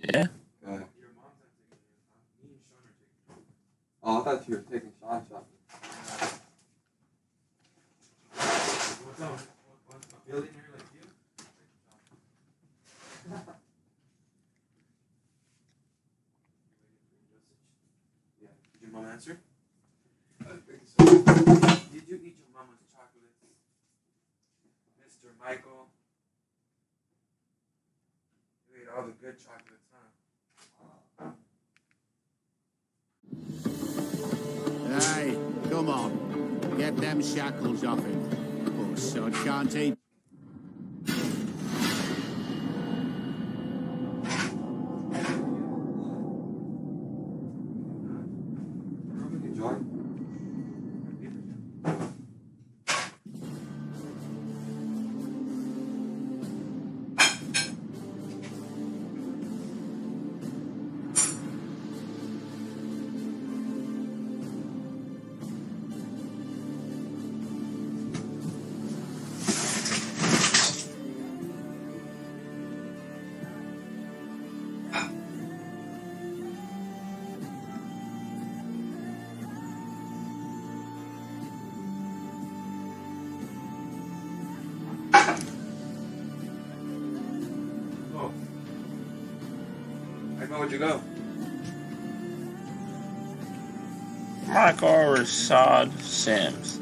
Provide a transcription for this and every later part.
Yeah. Oh, I thought you were taking shots. What's up? A billionaire like you? Yeah. Did your mom answer? I think so. Did you eat your mama's chocolates? Mr. Michael? You ate all the good chocolates, huh? Hey, come on. Get them shackles off him. Poor son can't eat. Enjoy. Oh. Michael, where'd you go? Michael Rashad Sims.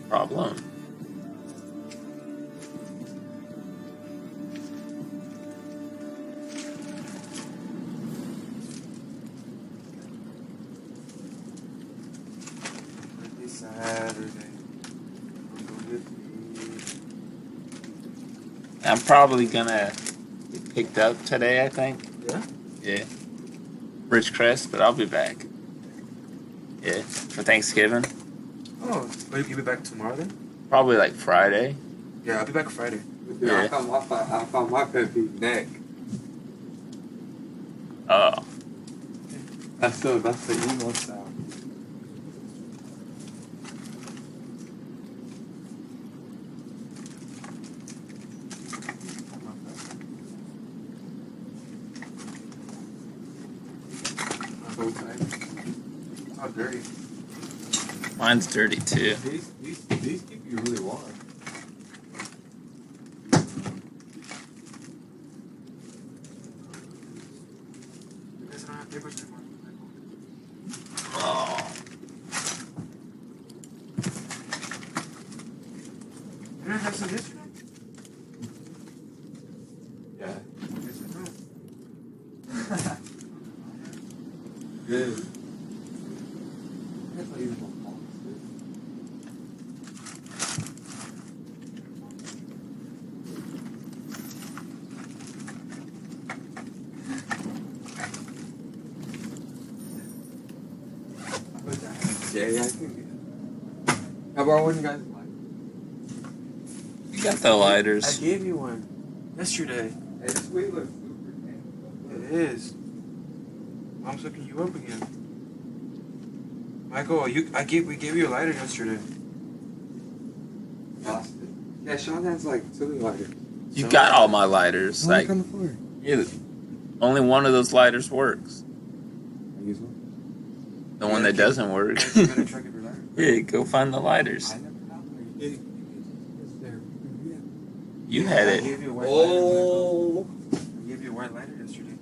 Problem. It's Saturday. I'm probably gonna be picked up today, I think. Yeah? Yeah. Ridgecrest, but I'll be back. Yeah. For Thanksgiving. Oh, you'll be back tomorrow then? Probably like Friday. Yeah, I'll be back Friday. Dude, Yeah. I found my pet peeve neck. Oh. That's the emo style. How dirty. Mine's dirty too. These keep you really warm. You guys don't have papers anymore. Oh. You didn't have some yesterday? Yeah. Yes or no? Good. That's not even my fault. Yeah, I think. How about when you guys like? You got the lighters. I gave you one yesterday. Hey, this weed looks super tan. It is. Mom's hooking you up again. Michael, we gave you a lighter yesterday. Yeah, Sean has like 2 lighters. You got all my lighters. Like, on the floor. yeah, only one of those lighters works. I use one. The one that doesn't work. You gotta check if your lighter. Yeah, go find the lighters. I never have one. It's there. You had I it. gave you a white lighter. Oh. I gave you a white lighter yesterday.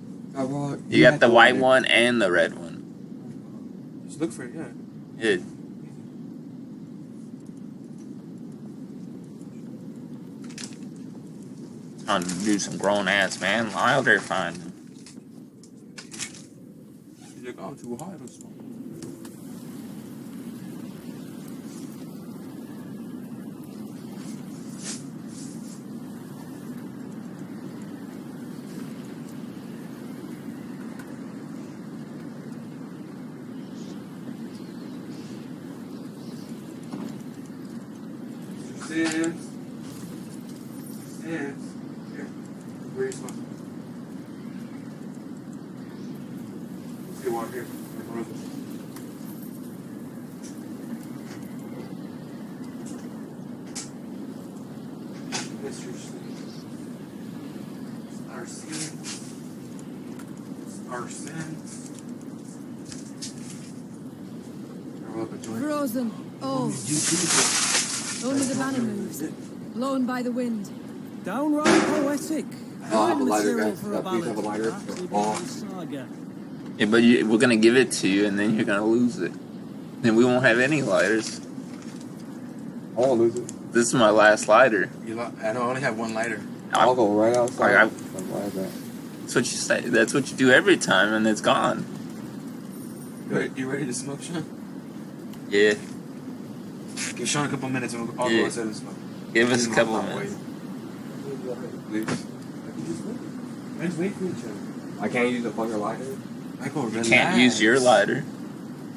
You got the white one and the red one. Just look for it, yeah. Yeah. Trying to do some grown ass man. Out there finding. You're like, oh, too high to smoke. Sims. Here. Where are you smoking? See one here. Mr. Arson. Arson. Roll up a joint. Frozen. Oh, only the banner moves. Blown by the wind. Downright poetic. I'll have a Fine lighter, material guys. for a Please have a ballad. lighter. Absolutely Oh. saga. Yeah, but we're gonna give it to you, and then you're gonna lose it. Then we won't have any lighters. I won't lose it. This is my last lighter. I don't only have one lighter. I'll go right outside. I- Something like that. That's what you say. That's what you do every time, and it's gone. You ready to smoke, Sean? Yeah. Give Sean a couple minutes and I'll Yeah. go outside and smoke. Give us a couple I'll of minutes. Please. Let's wait for each other. I can't use the fucking lighter. Michael, You relax. can't use your lighter.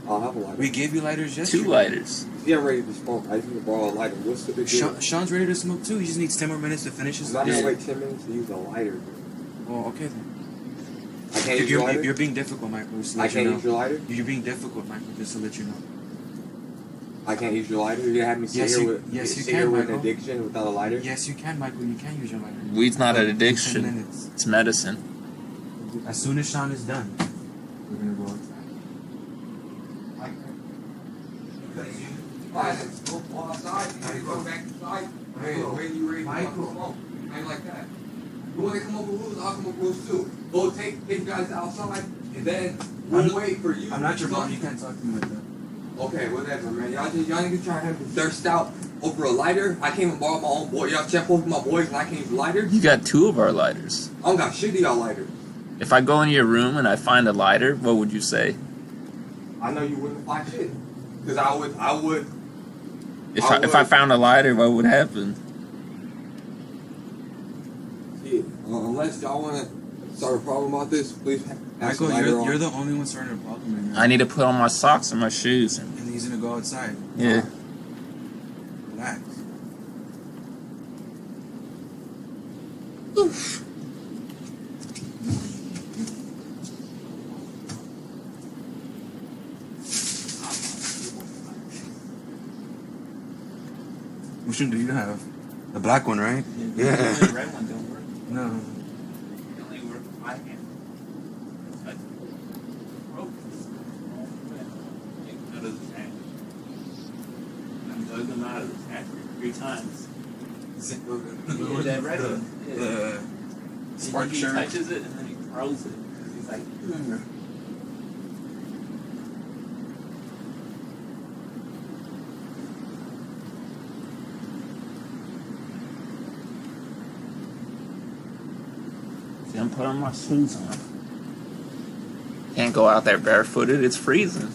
I'll have a lighter. We gave you lighters yesterday. 2 lighters. Yeah, I'm ready to smoke. I just need to borrow a lighter. What's the big deal? Sean's ready to smoke too. He just needs 10 more minutes to finish his I'm not gonna lighter. wait 10 minutes to use a lighter. Oh, okay then. I can't use your lighter? You're being difficult, Michael. Just to I let can't you know. use your lighter? You're being difficult, Michael. Just to let you know. I can't use your lighter? You're gonna have me sit Yes, here you- with, yes, you sit can, here with an Michael. addiction without a lighter? Yes, you can, Michael. You can use your lighter. Weed's not an 10 addiction. minutes. It's medicine. As soon as Sean is done, we're gonna go outside. Go outside. Go back inside. Hey, when you ready to Michael. smoke. I ain't like that. You want to come up with rules? I'll come up with rules too. Go take you guys outside, and then we'll wait for you. I'm not your mom. You can't talk to me like that. Okay, whatever, man. Y'all niggas trying to have me thirst out over a lighter. I can't even borrow my own boy. Y'all check over my boys and I can't use a lighter. You got 2 of our lighters. I don't got shit to y'all lighter. If I go into your room and I find a lighter, what would you say? I know you wouldn't find shit. Cause I would. If I found a lighter, what would happen? Shit. Unless y'all wanna start a problem about this, please pass Michael, the lighter you're on. the only one starting a problem right now. I need to put on my socks and my shoes. And he's gonna go outside. Yeah. Relax. Which one do you have? The black one, right? Yeah. The red one don't work. No. It only works with my hand. I'm dug them out of the tank 3 times. That red one. The spark He shirt. touches it and then he throws it. He's like, See, I'm putting my shoes on. Can't go out there barefooted, it's freezing.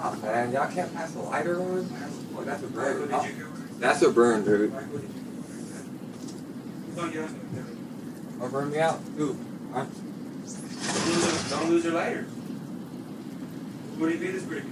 Oh man, y'all can't pass the lighter on? Oh, that's a burn. That's a burn, dude. Oh, burn me out, dude. Don't lose your lighter. What do you think is pretty?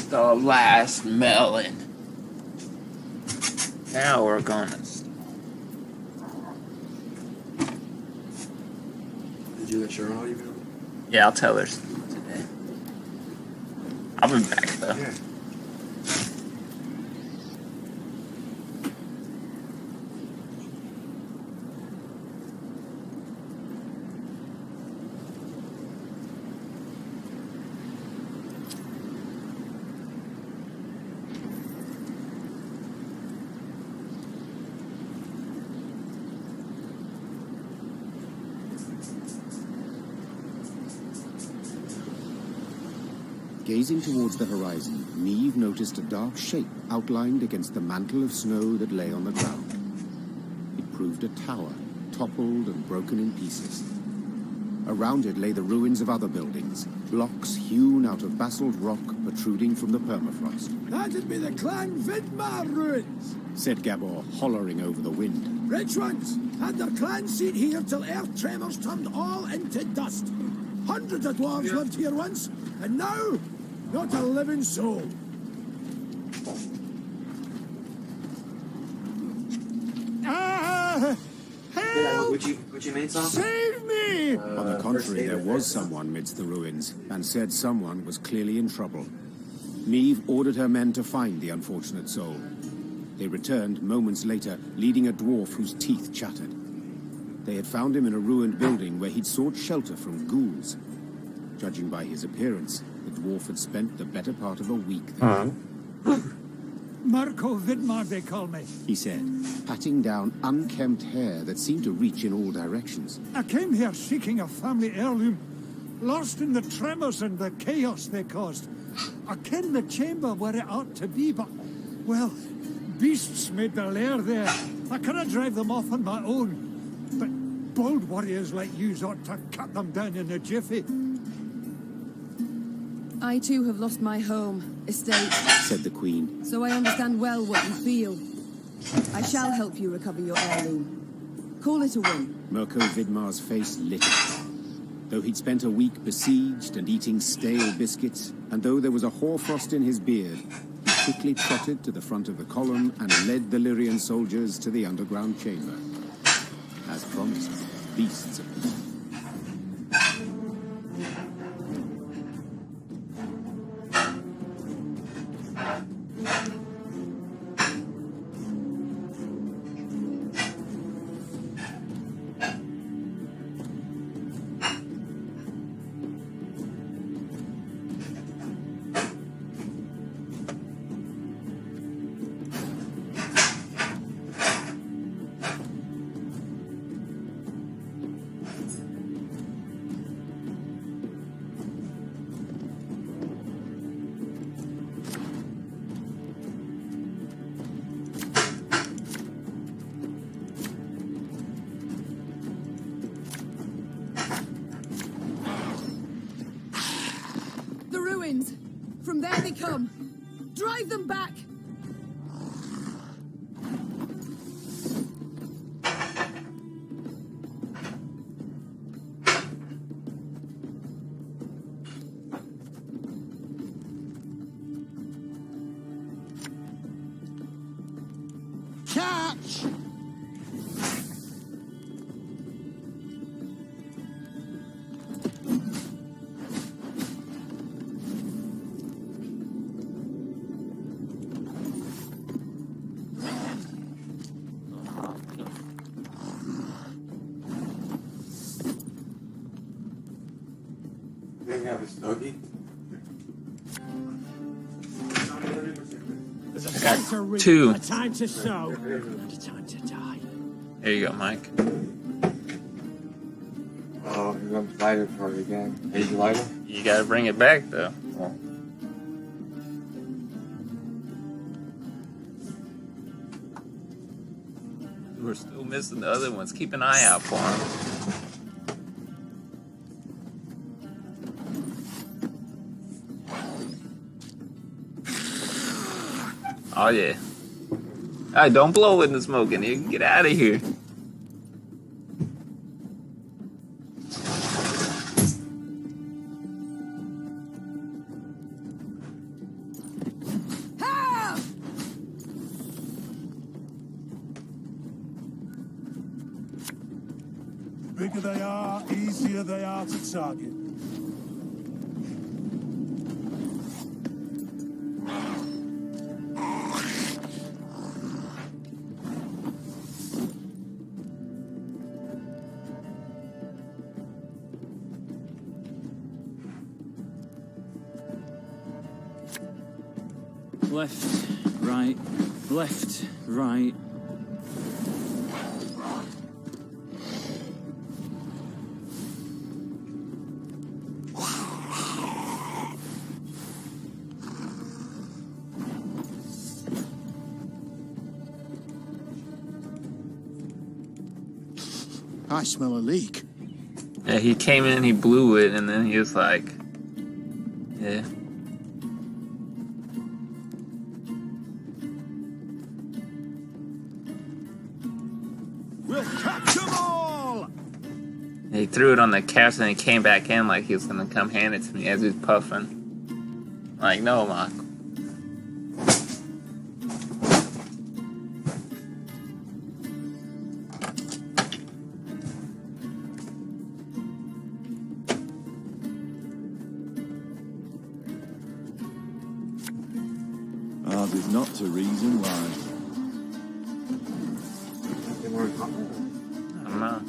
The last melon. Now we're gonna. Did you let Sharon know you been? Yeah, I'll tell her today. I'll be back though. Yeah. Gazing towards the horizon, Neve noticed a dark shape outlined against the mantle of snow that lay on the ground. It proved a tower, toppled and broken in pieces. Around it lay the ruins of other buildings, blocks hewn out of basalt rock protruding from the permafrost. That'd be the Clan Vidmar ruins, said Gabor, hollering over the wind. rich ones. Had their clan seat here till earth tremors turned all into dust. Hundreds of dwarves lived here once, and now, not a living soul. Ah! Help! What you mean, son? Save me! On the contrary, there was someone midst the ruins, and said someone was clearly in trouble. Neve ordered her men to find the unfortunate soul. They returned moments later, leading a dwarf whose teeth chattered. They had found him in a ruined building where he'd sought shelter from ghouls. Judging by his appearance, the dwarf had spent the better part of a week there. Marco Vidmar, they call me. He said, patting down unkempt hair that seemed to reach in all directions. I came here seeking a family heirloom, lost in the tremors and the chaos they caused. I ken the chamber where it ought to be, but, well, beasts made their lair there. I cannot drive them off on my own. But bold warriors like you ought to cut them down in a jiffy. I too have lost my home, estate, Said the queen. so I understand well what you feel. I shall help you recover your heirloom. Call it a win. Mirko Vidmar's face lit up. Though he'd spent a week besieged and eating stale biscuits, and though there was a hoarfrost in his beard, he quickly trotted to the front of the column and led the Lyrian soldiers to the underground chamber. As promised, beasts appeared. From there they come. Drive them back! Catch! They have a snuggie. Two. A time to sow, and a time to die. There you go, Mike. Oh, here comes lighter for it again. Hey, lighter? You gotta bring it back, though. Yeah. We're still missing the other ones. Keep an eye out for them. Oh, yeah. Alright, don't blow in the smoke in here. Get out of here. bigger they are, easier they are to target. Left, right, left, right. I smell a leak. Yeah, he came in, he blew it, and then he was like, yeah. We'll catch them all! He threw it on the couch and he came back in like he was gonna come hand it to me as he was puffing. Like, no, Mark. Ours is not to reason why. They weren't talking. I don't know.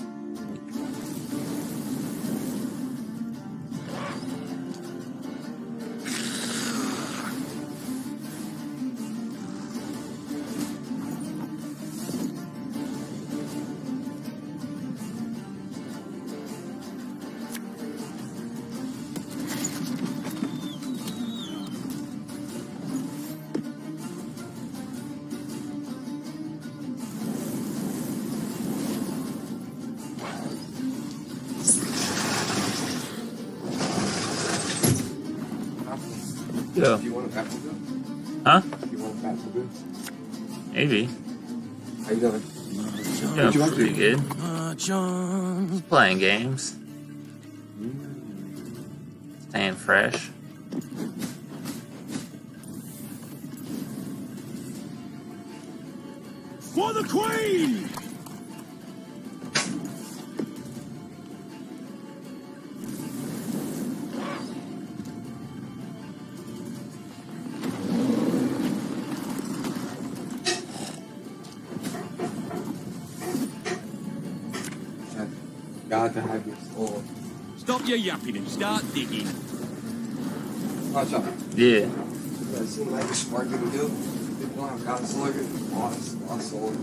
Yeah. Do you want a fat food? Huh? You want a fat food? Maybe. How you doing? Yeah, pretty good. John. Just playing games. Staying fresh. For the Queen! God to have your soul. Stop your yapping and start digging. Watch out. Yeah. That seemed like a smart thing to do. If you don't have God's soul, you're lost soul.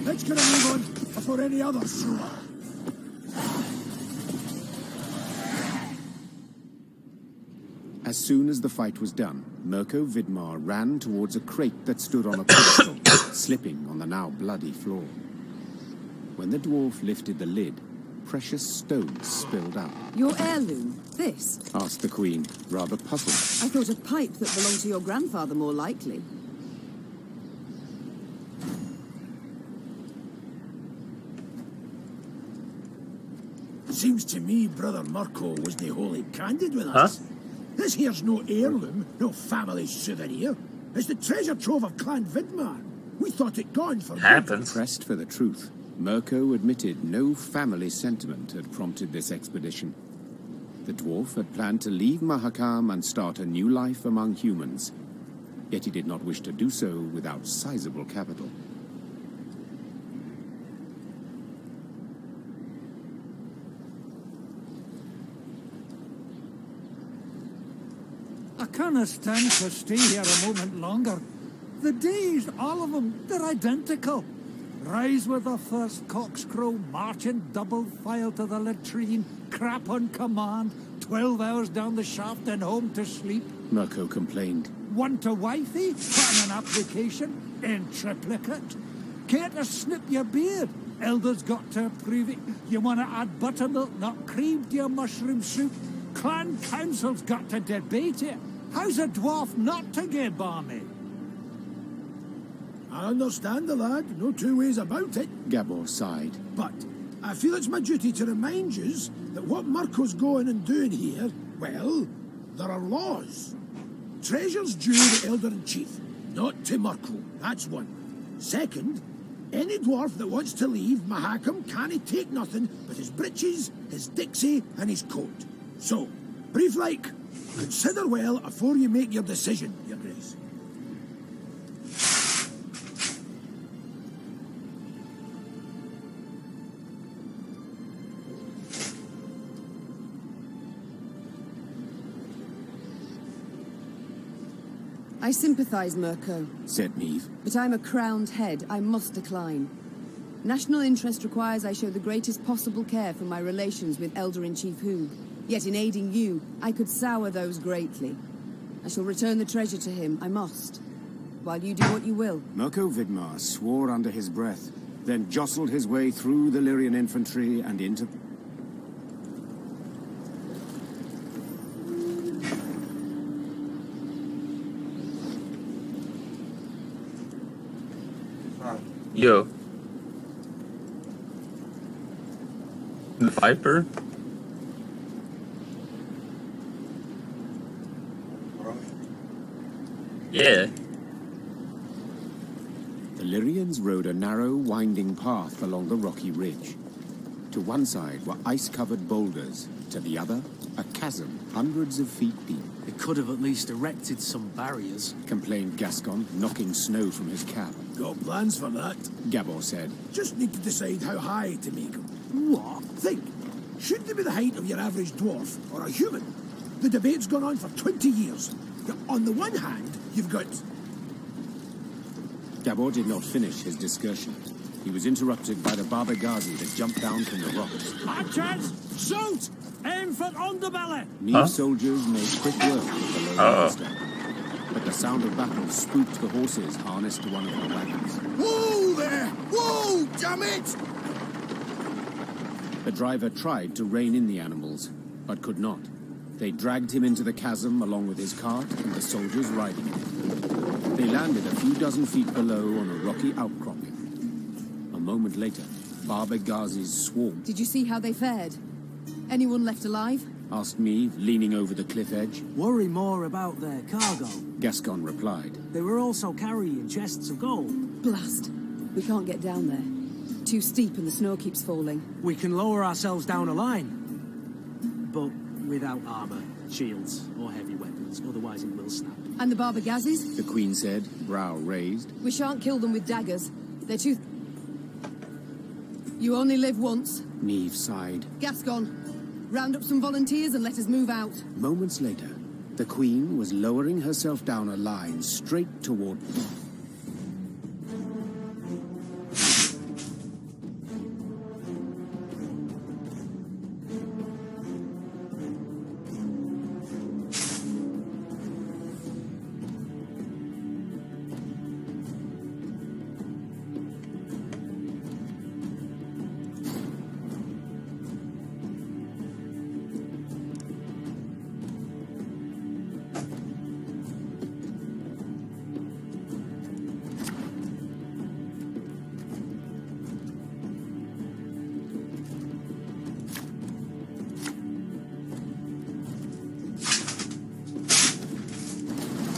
Let's get a move on before any others show up. As soon as the fight was done, Mirko Vidmar ran towards a crate that stood on a pedestal, slipping on the now bloody floor. When the dwarf lifted the lid, precious stones spilled out. Your heirloom? This? Asked the Queen, rather puzzled. I thought a pipe that belonged to your grandfather more likely. Seems to me Brother Mirko was the wholly candid with us. Huh? This here's no heirloom, no family souvenir. It's the treasure trove of Clan Vidmar. We thought it gone for good. Happens. Pressed for the truth, Mirko admitted no family sentiment had prompted this expedition. The dwarf had planned to leave Mahakam and start a new life among humans. Yet he did not wish to do so without sizable capital. I can't stand to stay here a moment longer. The days, all of them, they're identical. Rise with the first cockscrow, march in double file to the latrine, crap on command, 12 hours down the shaft and home to sleep. Mirko complained. Want a wifey? Put in an application in triplicate. Care to snip your beard? Elders got to approve it. You want to add buttermilk, not cream, to your mushroom soup? Clan council's got to debate it. How's a dwarf not to get balmy? I understand the lad, no two ways about it. Gabor sighed. But I feel it's my duty to remind yous that what Mirko's going and doing here, well, there are laws. Treasure's due the Elder in Chief, not to Mirko. That's one. Second, any dwarf that wants to leave Mahakam can't take nothing but his breeches, his dixie, and his coat. So, brief like, consider well afore you make your decision, Your Grace. I sympathise, Mirko, Said Neve. but I'm a crowned head. I must decline. National interest requires I show the greatest possible care for my relations with Elder-in-Chief Hu. Yet in aiding you, I could sour those greatly. I shall return the treasure to him, I must. While you do what you will. Mirko Vidmar swore under his breath, then jostled his way through the Lyrian infantry and into... Yo. The Viper? Yeah. The Lyrians rode a narrow, winding path along the rocky ridge. To one side were ice-covered boulders, to the other, a chasm hundreds of feet deep. They could have at least erected some barriers. Complained Gascon, knocking snow from his cap. Got plans for that. Gabor said. Just need to decide how high to make them. What? Think. Should they be the height of your average dwarf or a human? The debate's gone on for 20 years. Now, on the one hand, you've got... Gabor did not finish his discussion. He was interrupted by the Baba Ghazi that jumped down from the rocks. Archers, shoot! Aim for underbelly! Neve's soldiers made quick work of the low monster. But the sound of battle spooked the horses harnessed to one of the wagons. Whoa there! Whoa, damn it! The driver tried to rein in the animals, but could not. They dragged him into the chasm along with his cart and the soldiers riding it. They landed a few dozen feet below on a rocky outcropping. A moment later, Baba Ghazi's swarm... Did you see how they fared? Anyone left alive? Asked Neve, leaning over the cliff edge. Worry more about their cargo. Gascon replied. They were also carrying chests of gold. Blast. We can't get down there. Too steep and the snow keeps falling. We can lower ourselves down a line. But without armor, shields, or heavy weapons, otherwise it will snap. And the Baba Gazis? The Queen said, brow raised. We shan't kill them with daggers. They're too... You only live once. Neve sighed. Gascon, round up some volunteers and let us move out. Moments later, the Queen was lowering herself down a line straight toward...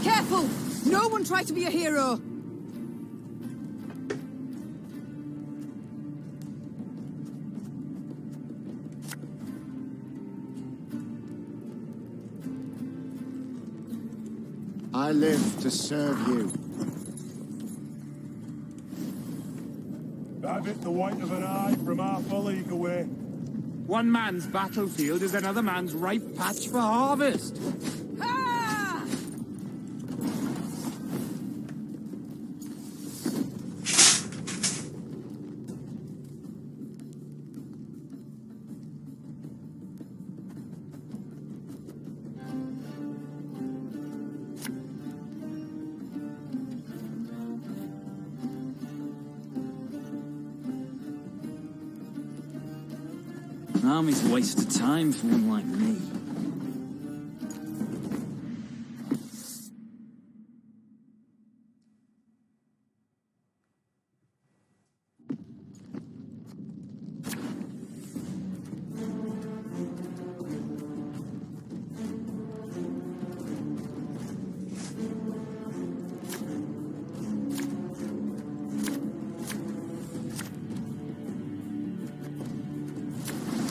Careful! No one try to be a hero! I live to serve you. That bit the white of an eye from half a league away. One man's battlefield is another man's ripe patch for harvest. Ah! Army's a waste of time for one like me.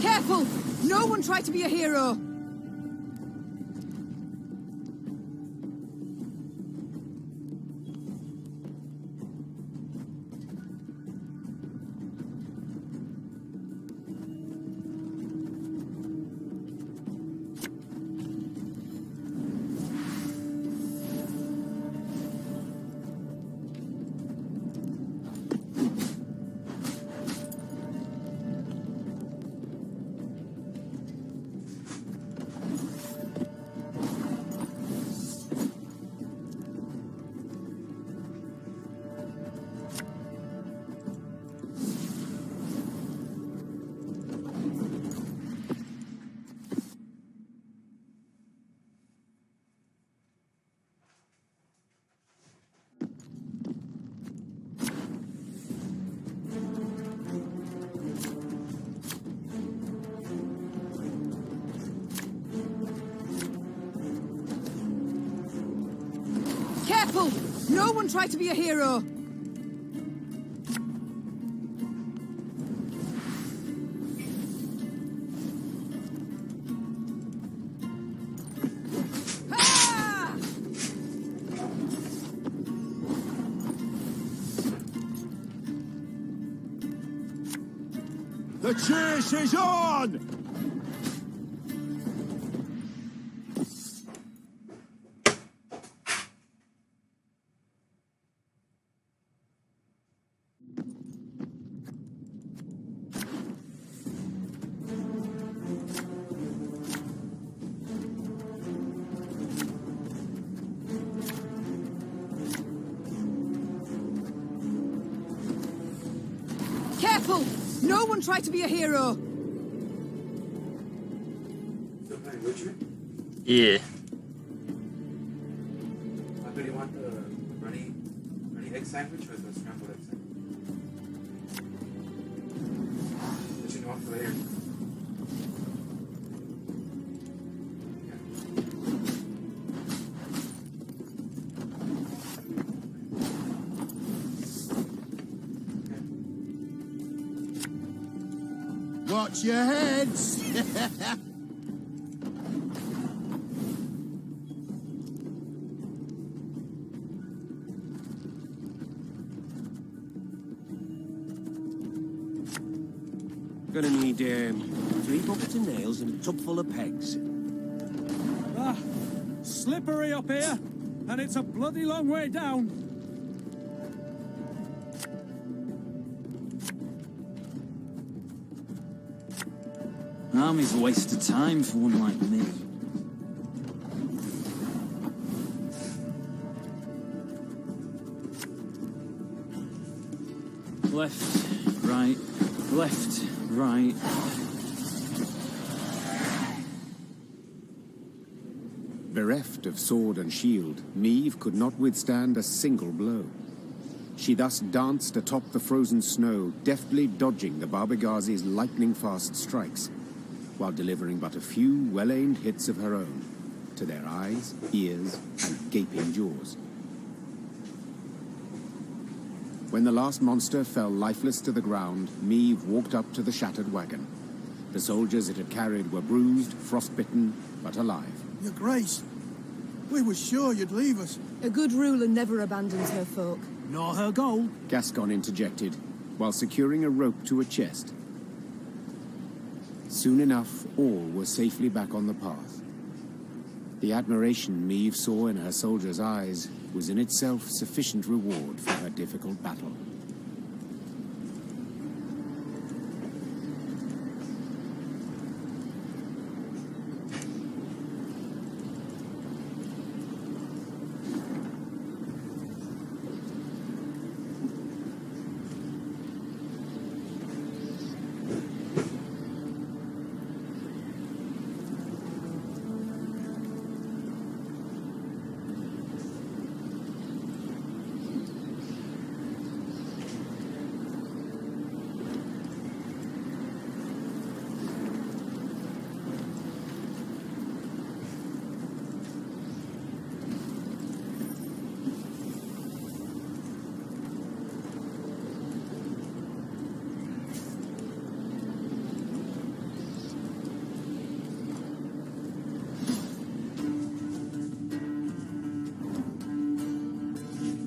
Careful! No one try to be a hero! Careful! No one try to be a hero! Ah! The chase is on! Careful! No one try to be a hero! Still playing Witcher? Yeah. How do you want the runny egg sandwich or the scrambled egg sandwich? Let you know after later. Watch your heads! Gonna need 3 buckets of nails and a tub full of pegs. Ah, slippery up here, and it's a bloody long way down. Army's a waste of time for one like me. Left, right, left, right. Bereft of sword and shield, Niamh could not withstand a single blow. She thus danced atop the frozen snow, deftly dodging the Barbegazi's lightning-fast strikes, while delivering but a few well-aimed hits of her own, to their eyes, ears, and gaping jaws. When the last monster fell lifeless to the ground, Niamh walked up to the shattered wagon. The soldiers it had carried were bruised, frostbitten, but alive. Your Grace, we were sure you'd leave us. A good ruler never abandons her folk. Nor her goal. Gascon interjected, while securing a rope to a chest. Soon enough, all were safely back on the path. The admiration Niamh saw in her soldiers' eyes was in itself sufficient reward for her difficult battle.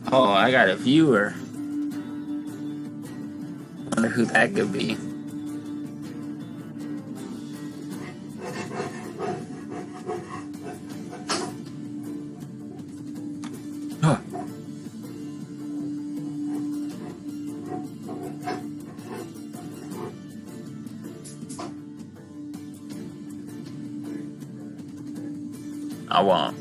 Oh, I got a viewer. Wonder who that could be. Huh. I won't.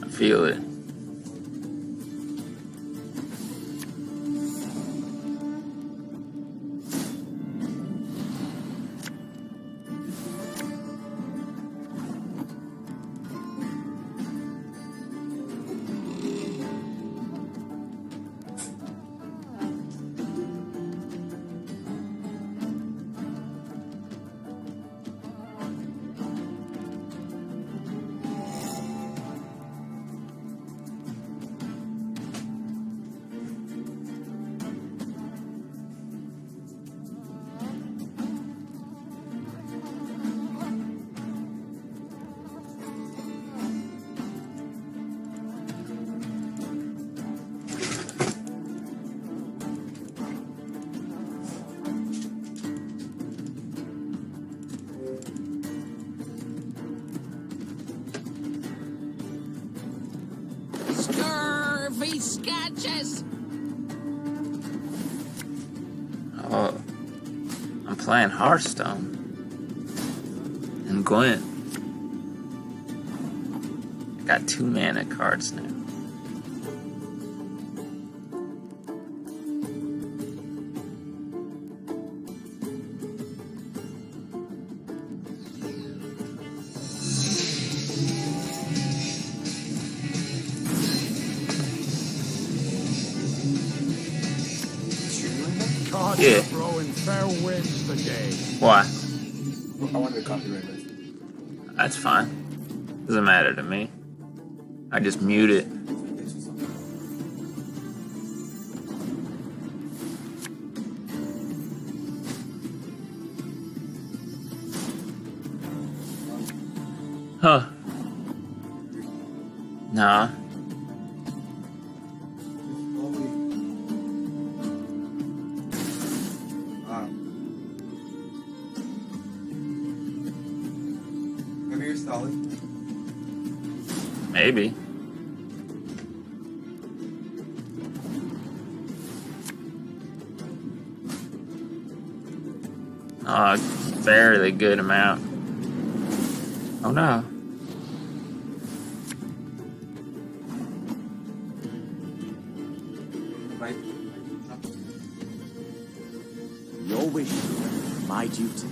I feel it. Scurvy sketches! Oh, I'm playing Hearthstone. And Gwent. I got 2 mana cards now. God, Yeah. we're blowing fair winds today. Why? I wanted to copyright this. That's fine. Doesn't matter to me. I just mute it. Huh. Nah. Maybe you're solid. Maybe. Oh, fairly good amount. Oh no. Right? Your wish, my duty.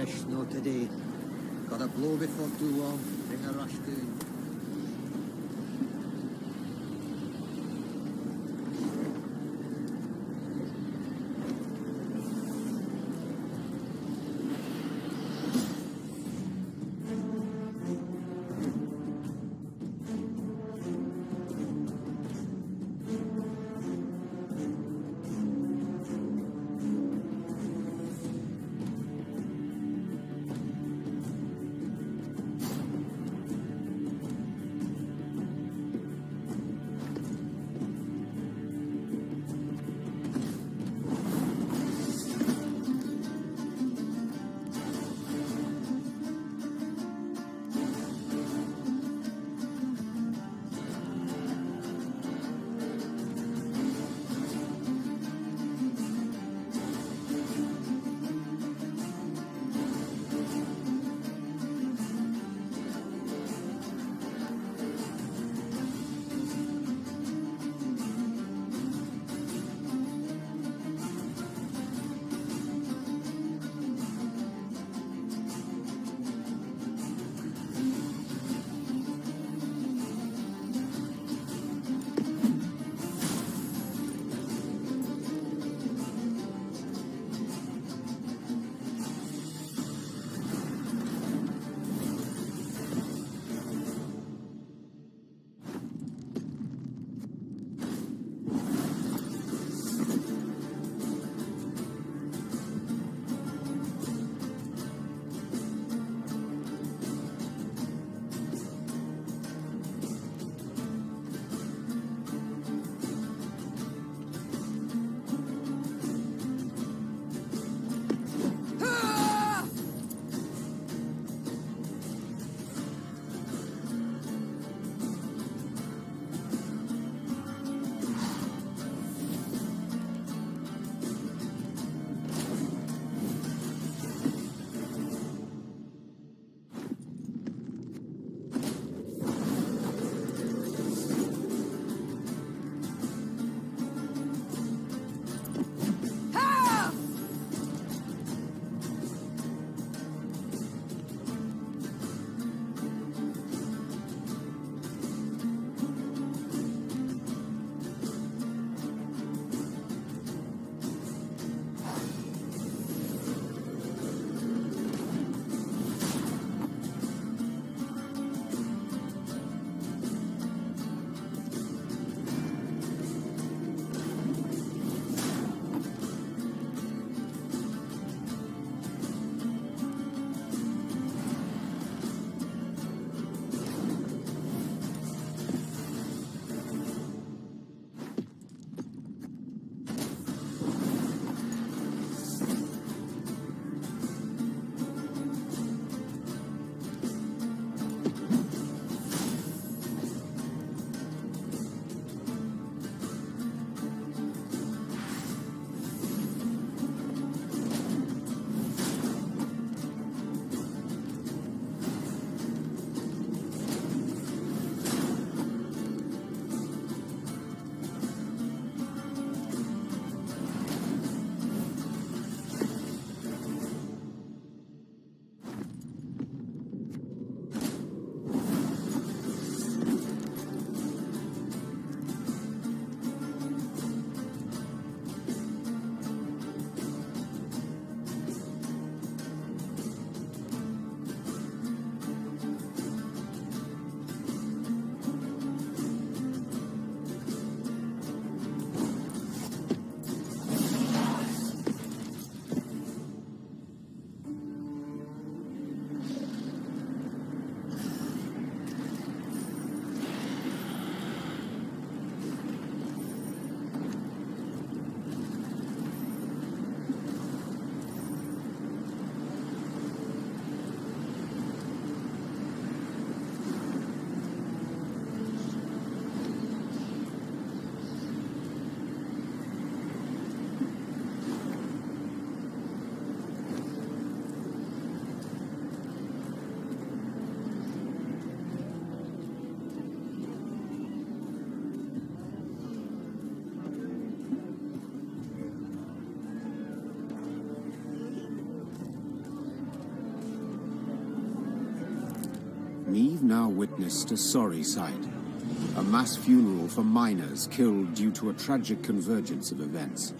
fresh, no today. Got a blow before too long. Bring a rush down. Neve now witnessed a sorry sight. A mass funeral for miners killed due to a tragic convergence of events.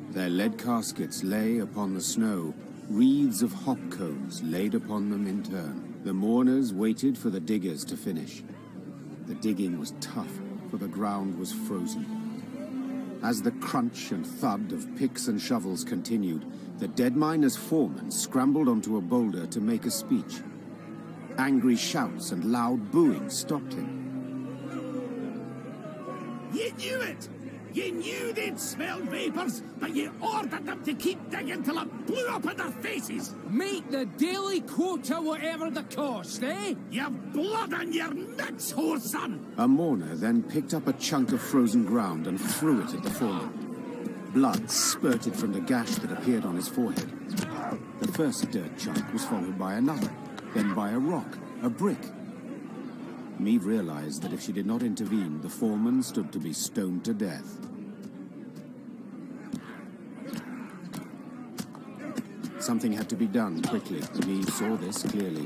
Their lead caskets lay upon the snow, wreaths of hop cones laid upon them in turn. The mourners waited for the diggers to finish. The digging was tough, for the ground was frozen. As the crunch and thud of picks and shovels continued, the dead miner's foreman scrambled onto a boulder to make a speech. Angry shouts and loud booing stopped him. You knew it! You knew they'd smelled vapors, but you ordered them to keep digging till it blew up in their faces! Make the daily quota whatever the cost, eh? You've blood on your nuts, whoreson! A mourner then picked up a chunk of frozen ground and threw it at the foreman. Blood spurted from the gash that appeared on his forehead. The first dirt chunk was followed by another, then by a rock, a brick. Neve realized that if she did not intervene, the foreman stood to be stoned to death. Something had to be done quickly. Neve saw this clearly.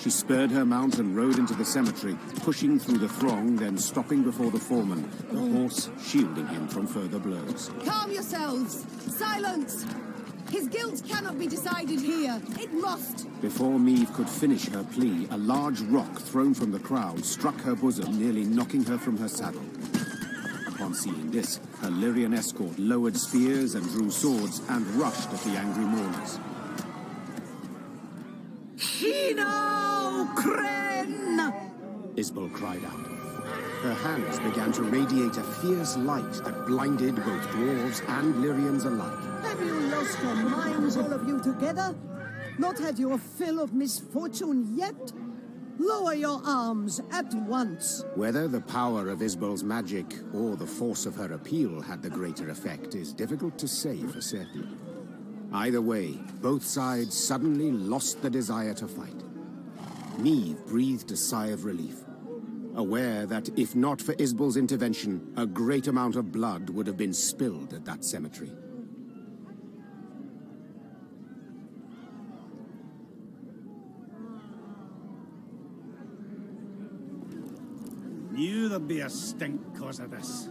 She spurred her mount and rode into the cemetery, pushing through the throng, then stopping before the foreman, the horse shielding him from further blows. Calm yourselves! Silence! His guilt cannot be decided here. It must! Before Neve could finish her plea, a large rock thrown from the crowd struck her bosom, nearly knocking her from her saddle. Upon seeing this, her Lyrian escort lowered spears and drew swords and rushed at the angry mourners. Kino Kren! Isbel cried out. Her hands began to radiate a fierce light that blinded both dwarves and Lyrians alike. Have you lost your minds, all of you together? Not had your fill of misfortune yet? Lower your arms at once. Whether the power of Isbel's magic or the force of her appeal had the greater effect is difficult to say for certain. Either way, both sides suddenly lost the desire to fight. Neve breathed a sigh of relief, aware that if not for Isbel's intervention, a great amount of blood would have been spilled at that cemetery. Knew there'd be a stink cause of this.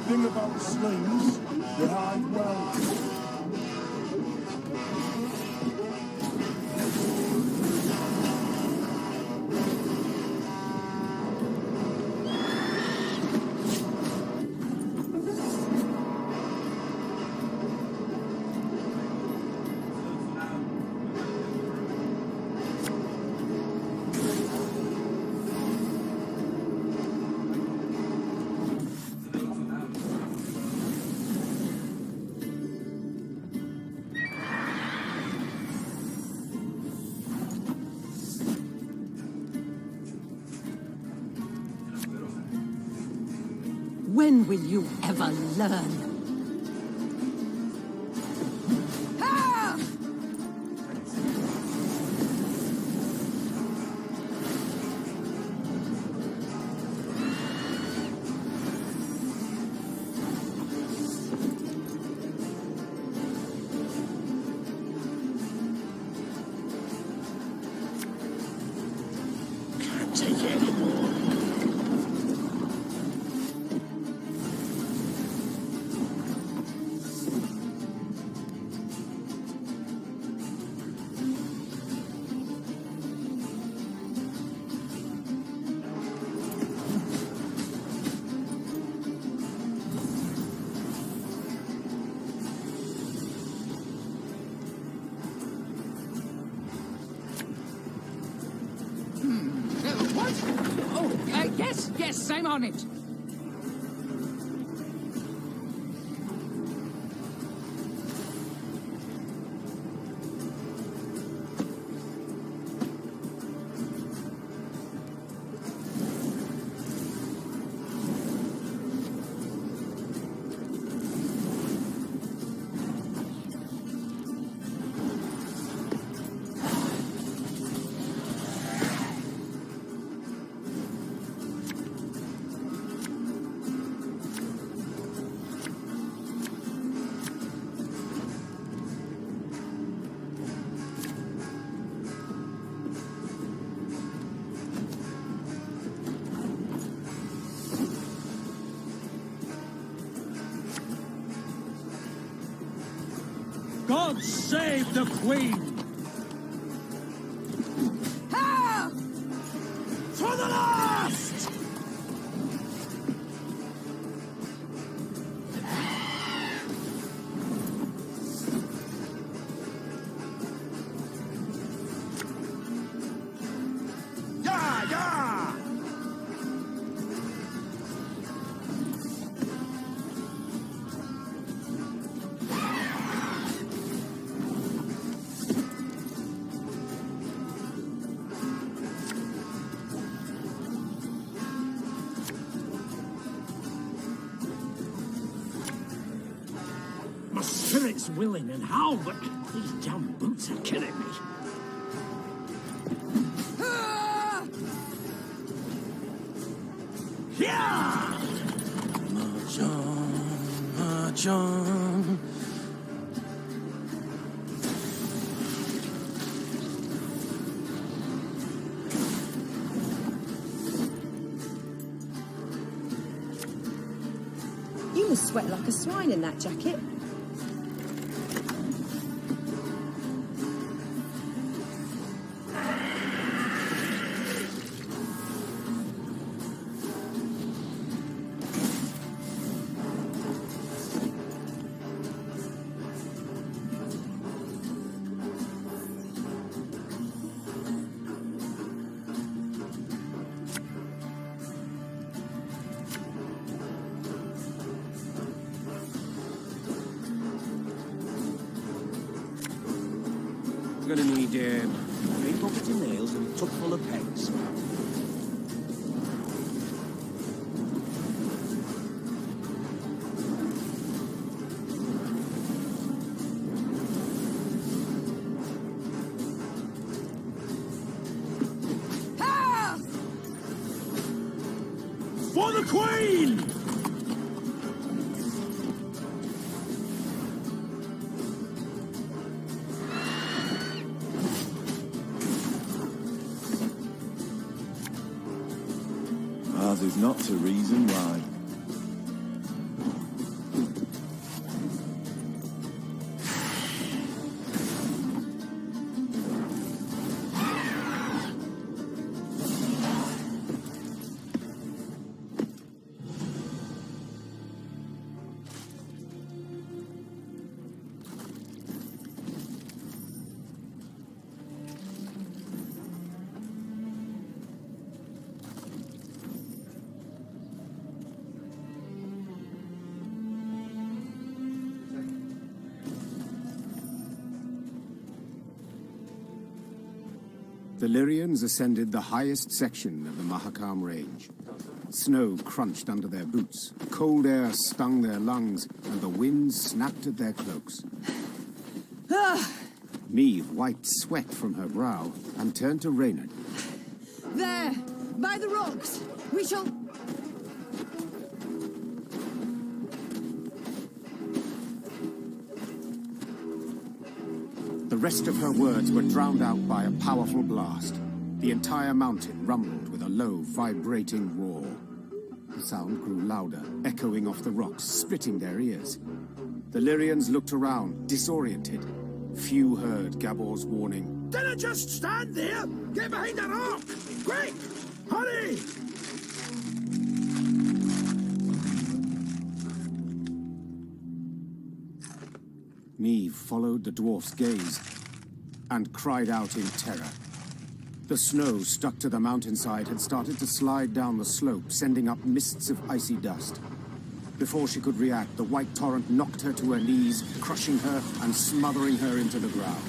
thing about slings, you hide well. When will you ever learn? Ah! Can't take it anymore. What? Oh, yes, I'm on it. God save the Queen! Ah! To the last! Yeah, yeah! My spirit's willing and how, but these damn boots are killing me. Ah! Yeah! March on, march on. You must sweat like a swine in that jacket. Gonna need 3 buckets of nails and a tub full of pegs. Ah! For the Queen! Ours is not to reason why. The Lyrians ascended the highest section of the Mahakam range. Snow crunched under their boots, cold air stung their lungs, and the wind snapped at their cloaks. Meve wiped sweat from her brow and turned to Reynard. There! By the rocks! We shall... The rest of her words were drowned out by a powerful blast. The entire mountain rumbled with a low, vibrating roar. The sound grew louder, echoing off the rocks, splitting their ears. The Lyrians looked around, disoriented. Few heard Gabor's warning. Dinna just stand there! Get behind a rock! Quick! Hurry! Meve followed the dwarf's gaze and cried out in terror. The snow stuck to the mountainside had started to slide down the slope, sending up mists of icy dust. Before she could react, the white torrent knocked her to her knees, crushing her and smothering her into the ground.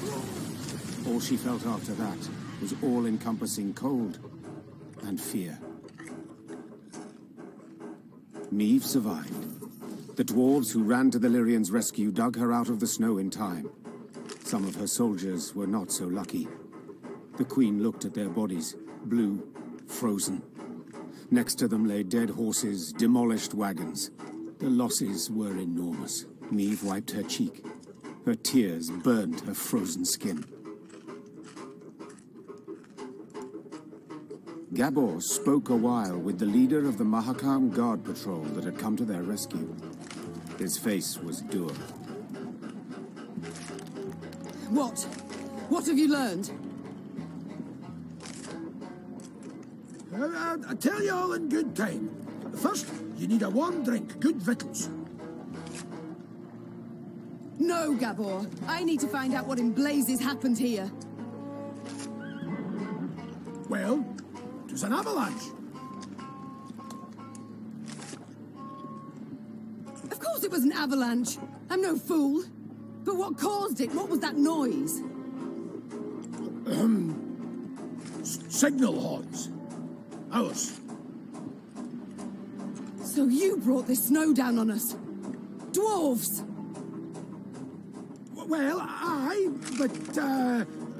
All she felt after that was all-encompassing cold and fear. Meve survived. The dwarves who ran to the Lyrians' rescue dug her out of the snow in time. Some of her soldiers were not so lucky. The Queen looked at their bodies, blue, frozen. Next to them lay dead horses, demolished wagons. The losses were enormous. Meve wiped her cheek. Her tears burned her frozen skin. Gabor spoke a while with the leader of the Mahakam Guard Patrol that had come to their rescue. His face was dour. What? What have you learned? I'll tell you all in good time. First, you need a warm drink, good victuals. No, Gabor. I need to find out what in blazes happened here. Well, it was an avalanche. Of course it was an avalanche. I'm no fool. But what caused it? What was that noise? Signal horns. Ours. So you brought this snow down on us? Dwarves! Well, aye, but,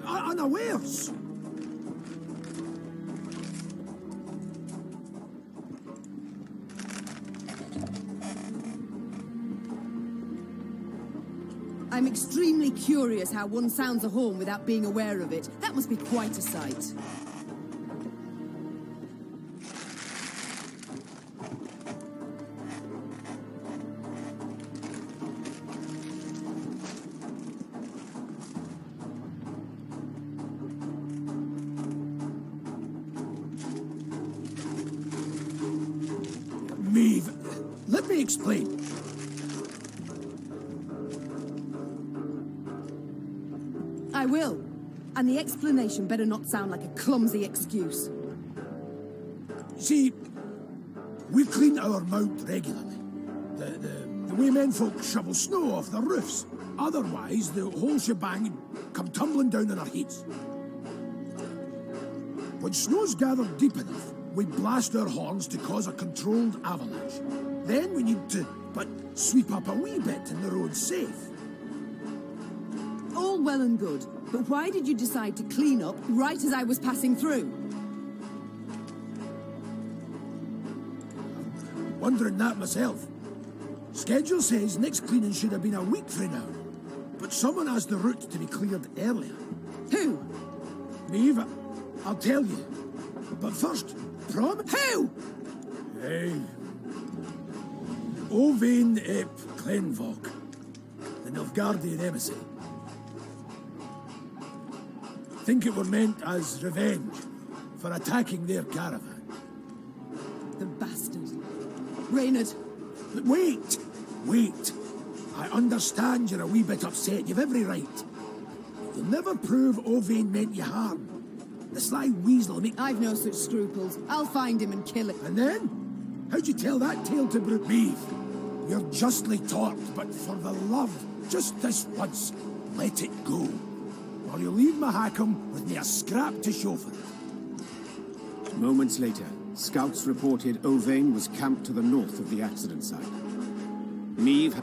unawares. I'm extremely curious how one sounds a horn without being aware of it. That must be quite a sight. Meve, let me explain. I will. And the explanation better not sound like a clumsy excuse. See, we clean our mount regularly. The way men folk shovel snow off their roofs. Otherwise, the whole shebang would come tumbling down on our heads. When snow's gathered deep enough, we blast our horns to cause a controlled avalanche. Then we need to, but sweep up a wee bit and the road's safe. All well and good, but why did you decide to clean up right as I was passing through? Wondering that myself. Schedule says next cleaning should have been a week from now. But someone asked the route to be cleared earlier. Who? Meve, I'll tell you. But first, promise... Who? Hey. Owain ep Clenvok, the Nilfgaardian emissary. Think it were meant as revenge for attacking their caravan. The bastard. Reynard. Wait! Wait! I understand you're a wee bit upset. You've every right. You'll never prove Owain meant you harm. The sly weasel will make... I've no such scruples. I'll find him and kill him. And then? How'd you tell that tale to Brute Meve? You're justly taught, but for the love, just this once, let it go. or you'll leave Mahakam with me a scrap to show for it. Moments later, scouts reported Ovain was camped to the north of the accident site. Neve...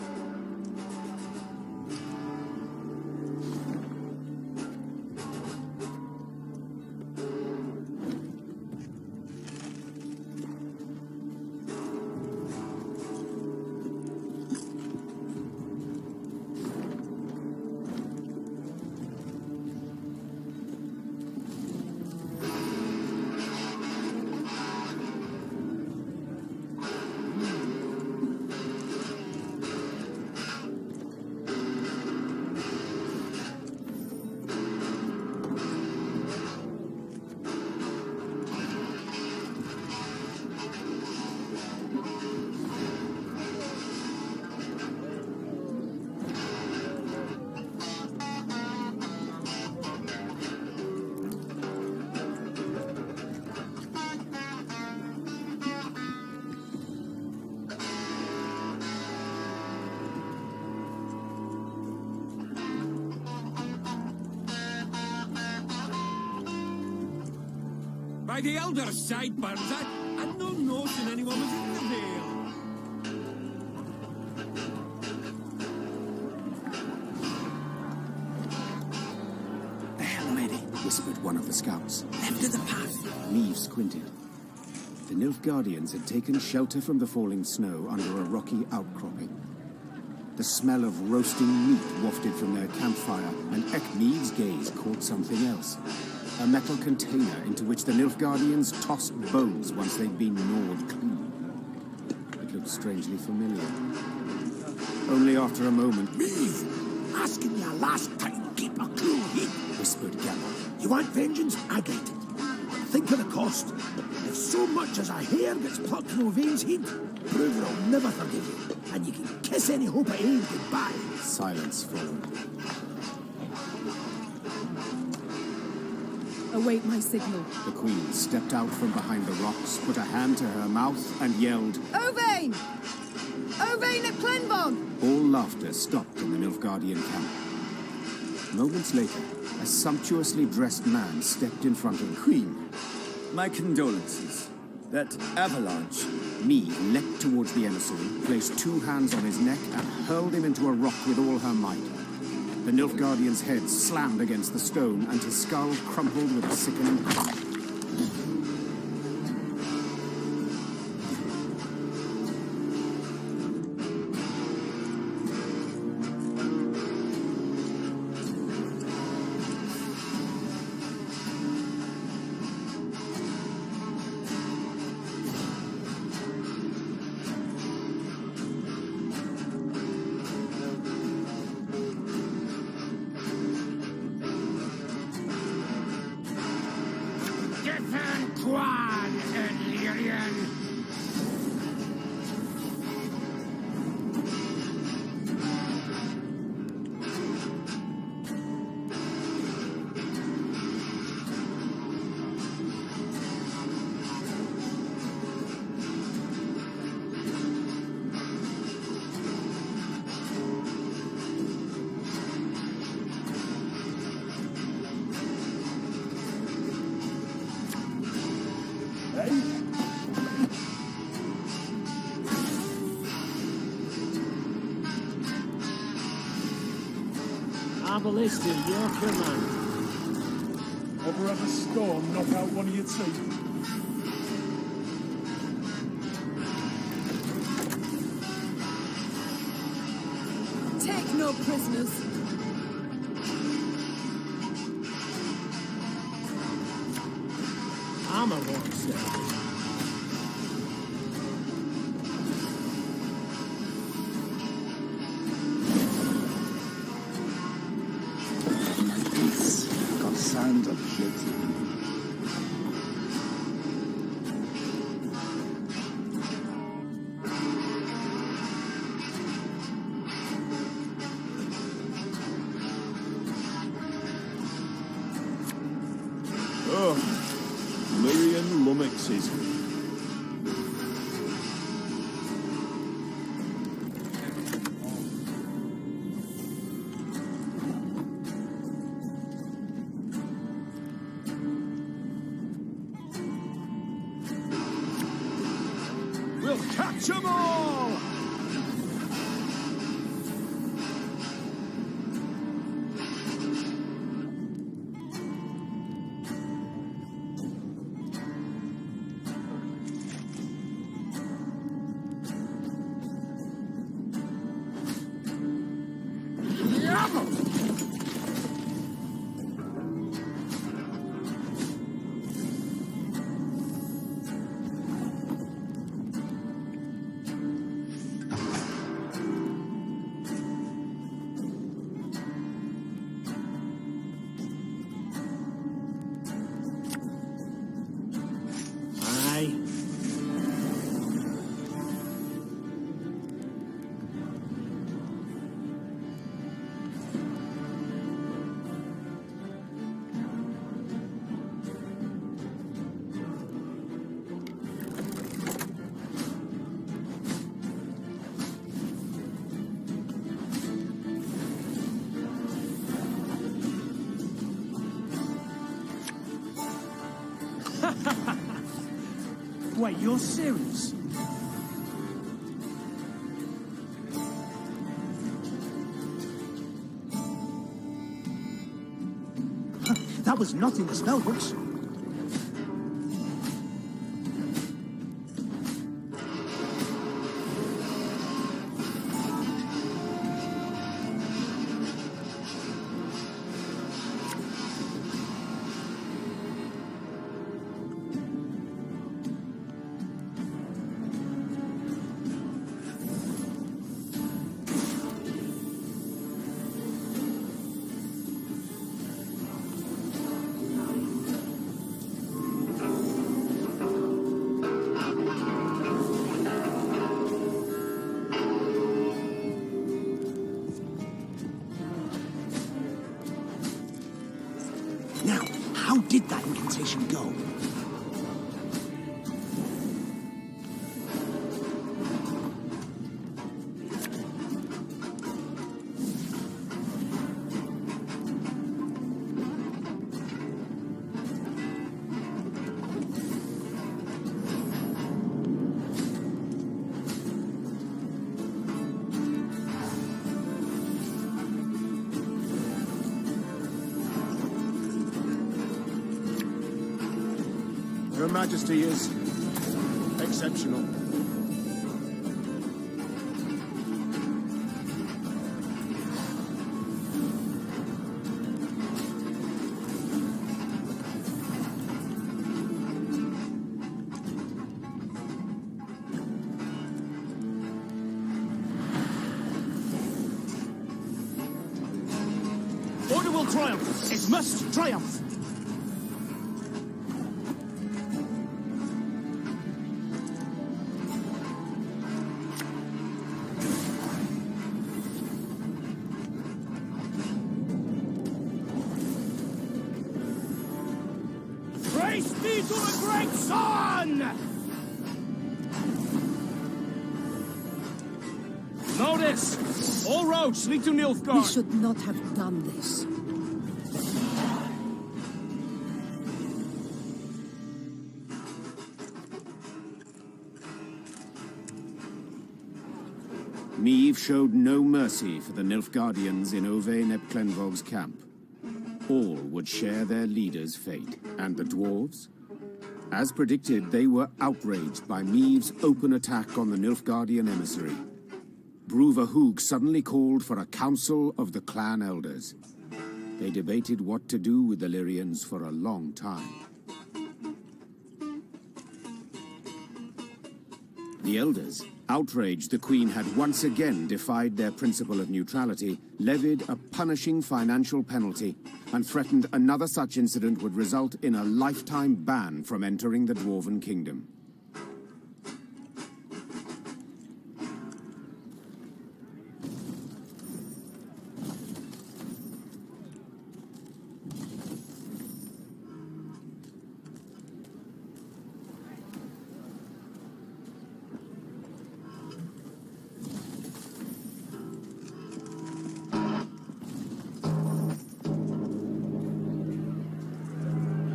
By the Elder's sideburns, I'd no notion anyone was in the Vale. "The hell, Eddie," whispered one of the scouts. Left of the path. Neve squinted. The Nilfgaardians had taken shelter from the falling snow under a rocky outcropping. The smell of roasting meat wafted from their campfire, and Neve's gaze caught something else. A metal container into which the Nilfgaardians tossed bones once they'd been gnawed clean. It looked strangely familiar. Only after a moment... Neve, asking you last time, keep a cool head, whispered Gamble. You want vengeance? I get it. But think of the cost. If so much as a hair gets plucked from Ovain's head, Bruger will never forgive you, and you can kiss any hope of aid goodbye. Silence followed. Await my signal. The Queen stepped out from behind the rocks, put a hand to her mouth, and yelled, Ovain! Ovain at Clenbog! All laughter stopped in the Nilfgaardian camp. Moments later, a sumptuously dressed man stepped in front of the Queen. My condolences. That avalanche. Neve leapt towards the emissary, placed two hands on his neck, and hurled him into a rock with all her might. The Nilfgaardian's head slammed against the stone, and his skull crumpled with a sickening crack. Abolition, your command. Ever have a storm knock out one of your teeth? Take no prisoners. Armor won't serve. Sound of shit. Oh, million lummoxes. Catch 'em all! Wait, you're serious? That was not in the spellbooks. Now, how did that incantation go? Her Majesty is exceptional. Order will triumph. It must triumph. Praise be to the great sun! Notice! All roads lead to Nilfgaard. We should not have done this. Niamh showed no mercy for the Nilfgaardians in Ove Nepklenvog's camp. All would share their leader's fate. And the dwarves? As predicted, they were outraged by Niamh's open attack on the Nilfgaardian emissary. Bruva Hoog suddenly called for a council of the clan elders. They debated what to do with the Lyrians for a long time. The elders, outraged the Queen had once again defied their principle of neutrality, levied a punishing financial penalty, and threatened another such incident would result in a lifetime ban from entering the Dwarven Kingdom.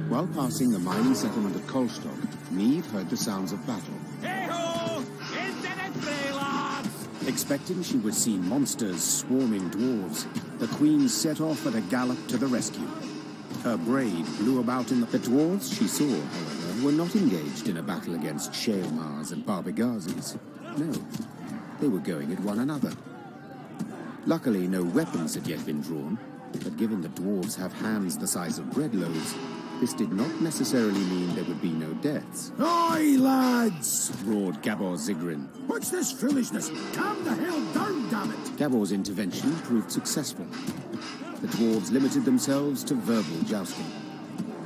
While passing the mining settlement of Kolstock, Niamh heard the sounds of battle. Hey-ho! Into the Expecting she would see monsters swarming dwarves, the queen set off at a gallop to the rescue. Her braid blew about in the dwarves she saw, however, were not engaged in a battle against Shaelmars and Barbagazis. No, they were going at one another. Luckily, no weapons had yet been drawn, but given the dwarves have hands the size of bread loaves, this did not necessarily mean there would be no deaths. Oi, lads! Roared Gabor Zigrin. What's this foolishness? Calm the hell down, damn it! Gabor's intervention proved successful. The dwarves limited themselves to verbal jousting.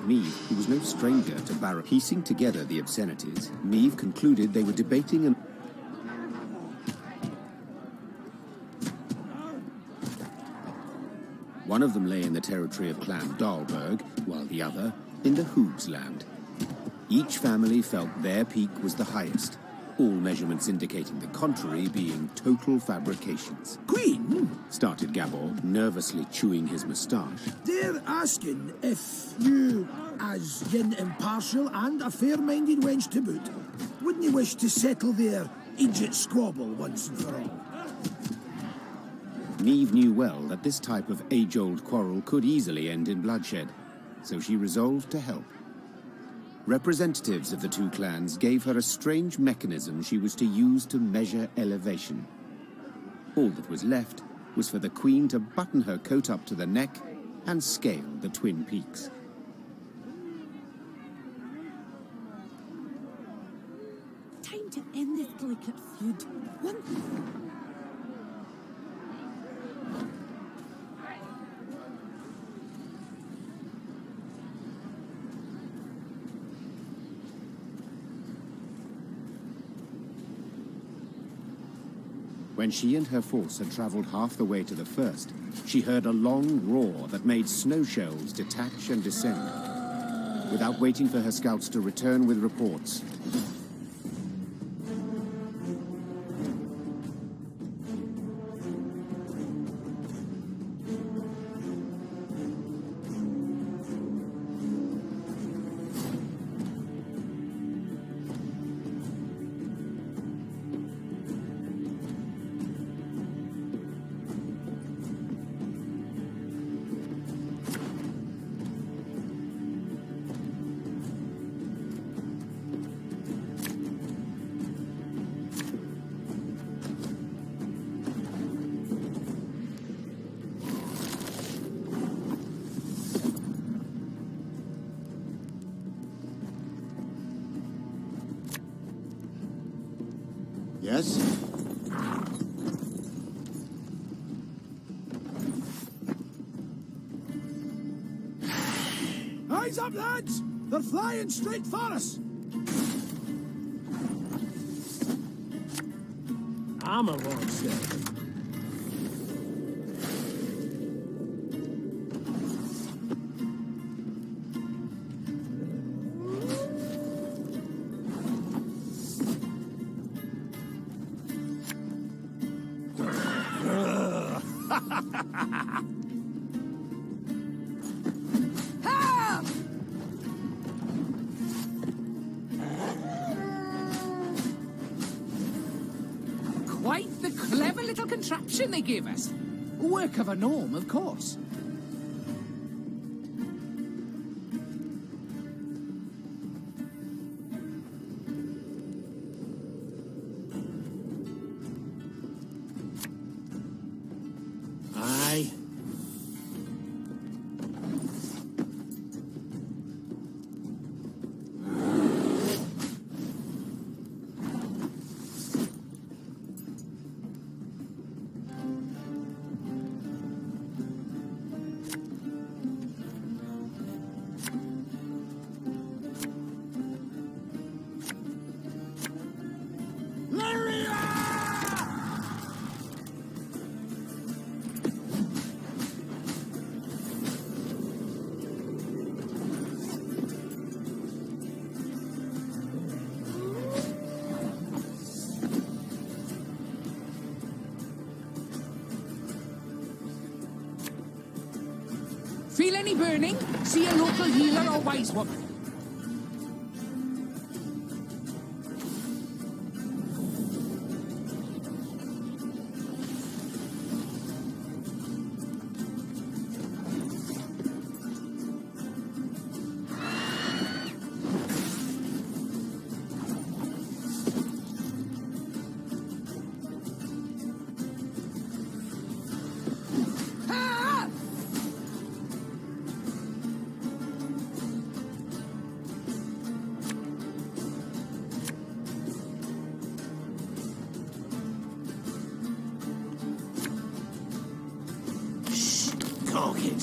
Meave, who was no stranger to Barra, piecing together the obscenities, Meave concluded they were debating an... One of them lay in the territory of Clan Dahlberg, while the other in the Hoogs land. Each family felt their peak was the highest, all measurements indicating the contrary being total fabrications. Queen? Started Gabor, nervously chewing his moustache. They're asking if you, as yin impartial and a fair-minded wench to boot, wouldn't you wish to settle their idiot squabble once and for all? Meave knew well that this type of age-old quarrel could easily end in bloodshed, so she resolved to help. Representatives of the two clans gave her a strange mechanism she was to use to measure elevation. All that was left was for the queen to button her coat up to the neck and scale the twin peaks. Time to end this delicate feud. One... When she and her force had travelled half the way to the first, she heard a long roar that made snow shells detach and descend. Without waiting for her scouts to return with reports, Yes? Eyes up, lads! They're flying straight for us! Armor won't save them. Quite the clever little contraption they gave us. Work of a gnome, of course. Aye. Feel any burning? See a local healer or wise woman. blockhead.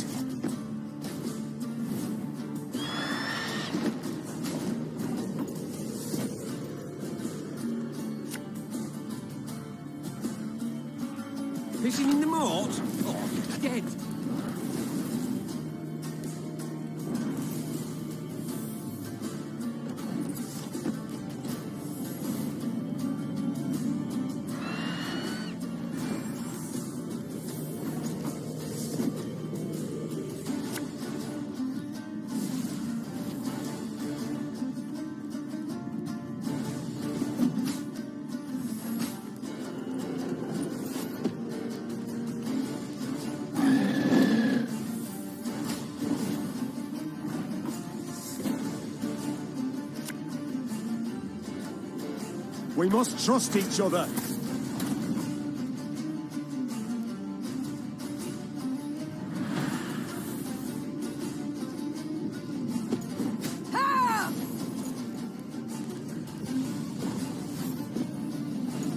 Fishing in the moat? Oh, dead. We must trust each other.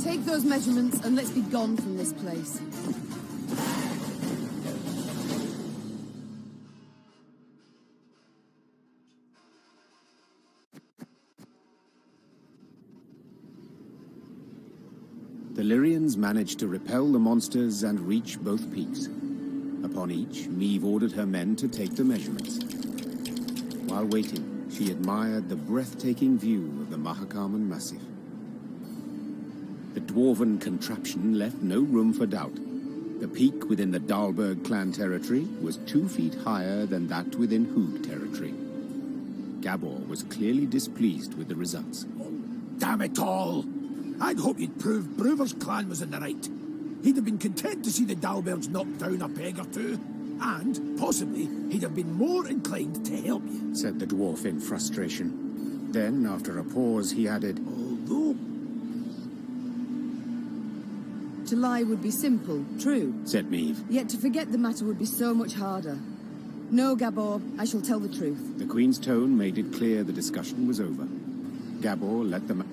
Take those measurements and let's be gone from this place. The Lyrians managed to repel the monsters and reach both peaks. Upon each, Meve ordered her men to take the measurements. While waiting, she admired the breathtaking view of the Mahakarman Massif. The dwarven contraption left no room for doubt. The peak within the Dahlberg clan territory was 2 feet higher than that within Hoog territory. Gabor was clearly displeased with the results. Damn it all! I'd hoped you'd prove Brewer's clan was in the right. He'd have been content to see the Dalbergs knocked down a peg or two, and, possibly, he'd have been more inclined to help you, said the dwarf in frustration. Then, after a pause, he added, although... To lie would be simple, true, said Meve. Yet to forget the matter would be so much harder. No, Gabor, I shall tell the truth. The Queen's tone made it clear the discussion was over. Gabor let the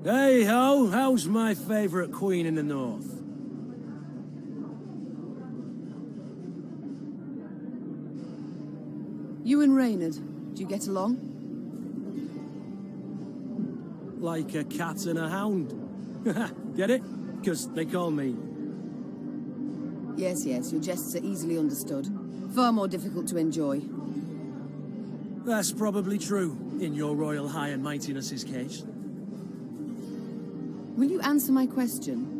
Hey ho, how's my favourite queen in the north? You and Reynard, do you get along? Like a cat and a hound. Get it? Because they call me. Yes, yes, your jests are easily understood. Far more difficult to enjoy. That's probably true, in your royal high and mightiness's case. Will you answer my question?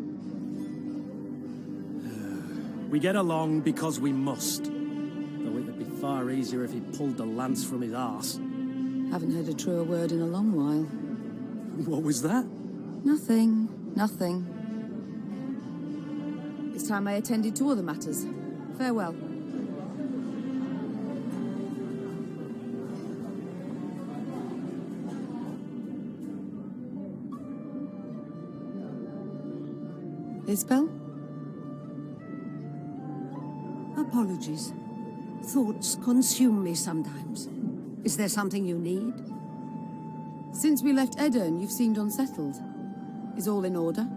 We get along because we must. Though it'd be far easier if he pulled the lance from his arse. Haven't heard a truer word in a long while. What was that? Nothing, nothing. It's time I attended to other matters. Farewell. Isbel? Apologies. Thoughts consume me sometimes. Is there something you need? Since we left Edirne, you've seemed unsettled. Is all in order?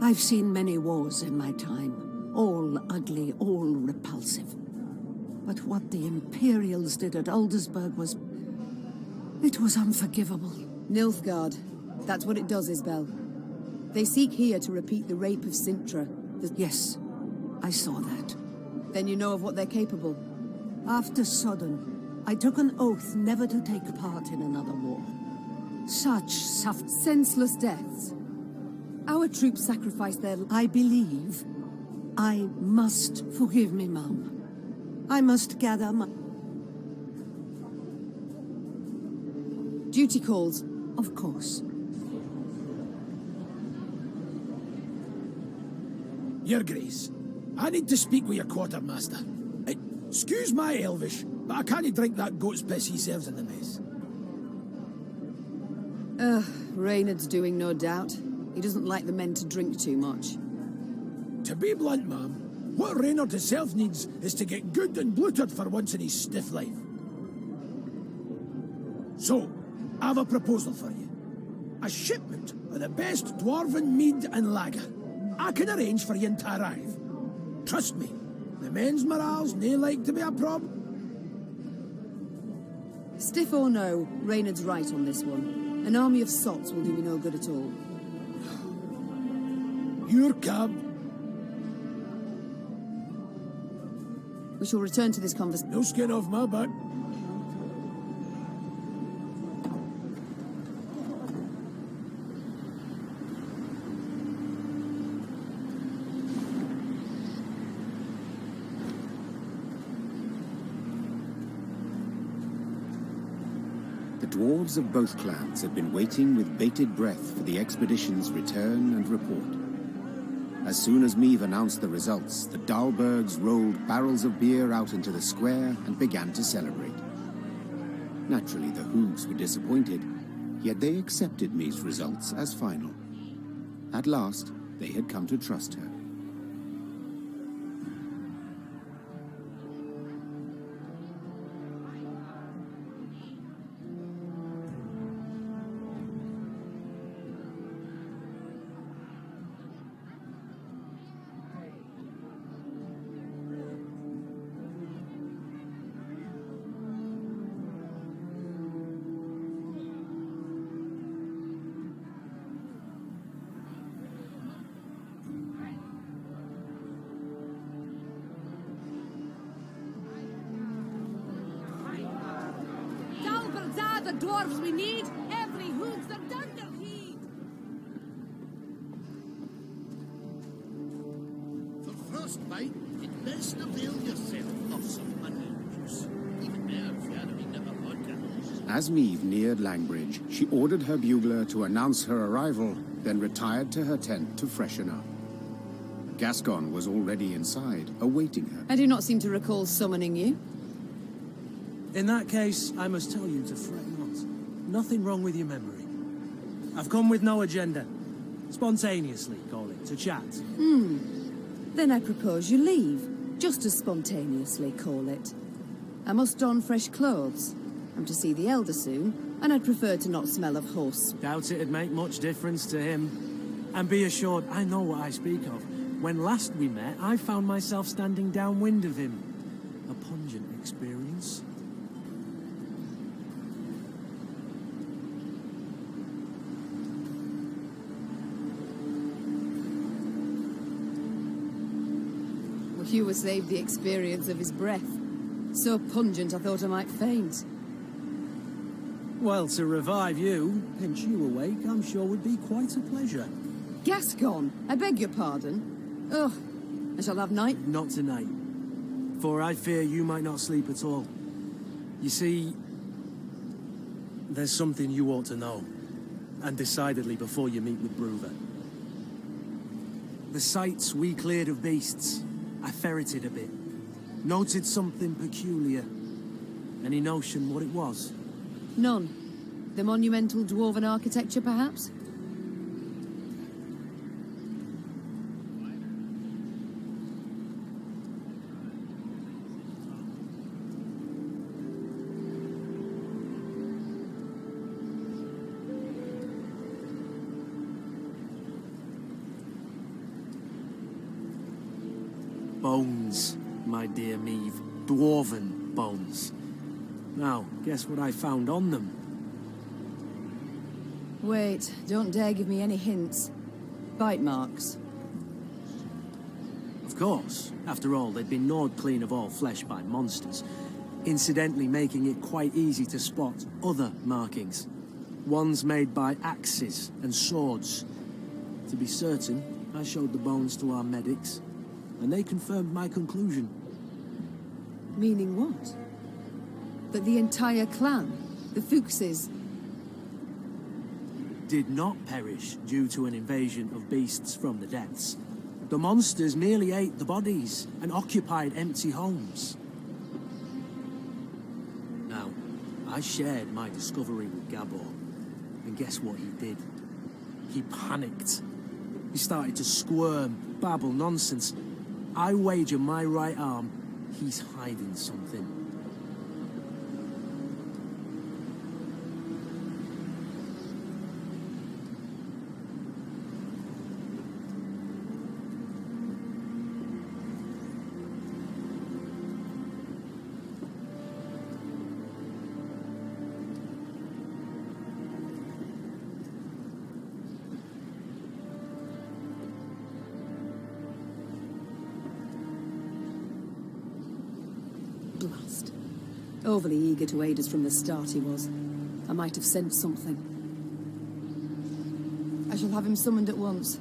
I've seen many wars in my time. All ugly, all repulsive. But what the Imperials did at Aldersburg was... it was unforgivable. Nilfgaard. That's what it does, Isbel. They seek here to repeat the rape of Sintra. Yes, I saw that. Then you know of what they're capable. After Sodden, I took an oath never to take part in another war. Such senseless deaths. Our troops sacrificed their... I believe I must forgive me, Mum. I must gather my... Duty calls. Of course. Your Grace, I need to speak with your quartermaster. Excuse my Elvish, but I can't drink that goat's piss he serves in the mess. Reynard's doing, no doubt. He doesn't like the men to drink too much. To be blunt, ma'am, what Reynard himself needs is to get good and bloated for once in his stiff life. So, I have a proposal for you. A shipment of the best dwarven mead and lager. I can arrange for you to arrive. Trust me, the men's morale's nae like to be a problem. Stiff or no, Reynard's right on this one. An army of sots will do me no good at all. Your cab. We shall return to this conversation. No skin off my back. The dwarves of both clans had been waiting with bated breath for the expedition's return and report. As soon as Meave announced the results, the Dahlbergs rolled barrels of beer out into the square and began to celebrate. Naturally, the Hoogs were disappointed, yet they accepted Maeve's results as final. At last, they had come to trust her. The dwarves we need, every hoog's a dunderheed. For frostbite, it best avail yourself of some onion juice. Even there, gathering never vodka. As Meave neared Langbridge, she ordered her bugler to announce her arrival, then retired to her tent to freshen up. Gascon was already inside, awaiting her. I do not seem to recall summoning you. In that case, I must tell you to fret not. Nothing wrong with your memory. I've come with no agenda. Spontaneously, call it, to chat. Then I propose you leave. Just as spontaneously, call it. I must don fresh clothes. I'm to see the Elder soon, and I'd prefer to not smell of horse. Doubt it'd make much difference to him. And be assured, I know what I speak of. When last we met, I found myself standing downwind of him. A pungent experience. Hugh was saved the experience of his breath. So pungent I thought I might faint. Well, to revive you, pinch you awake, I'm sure would be quite a pleasure. Gascon, I beg your pardon. Ugh, I shall have night. Not tonight, for I fear you might not sleep at all. You see, there's something you ought to know, and decidedly before you meet with Bruver. The sites we cleared of beasts, I ferreted a bit. Noted something peculiar. Any notion what it was? None. The monumental dwarven architecture, perhaps? Bones, my dear Meave. Dwarven bones. Now, guess what I found on them? Wait, don't dare give me any hints. Bite marks. Of course. After all, they'd been gnawed clean of all flesh by monsters, incidentally making it quite easy to spot other markings. Ones made by axes and swords. To be certain, I showed the bones to our medics, and they confirmed my conclusion. Meaning what? That the entire clan, the Fuchses, did not perish due to an invasion of beasts from the depths. The monsters merely ate the bodies and occupied empty homes. Now, I shared my discovery with Gabor, and guess what he did? He panicked. He started to squirm, babble nonsense. I wager my right arm he's hiding something. Blast. Overly eager to aid us from the start he was. I might have sensed something. I shall have him summoned at once.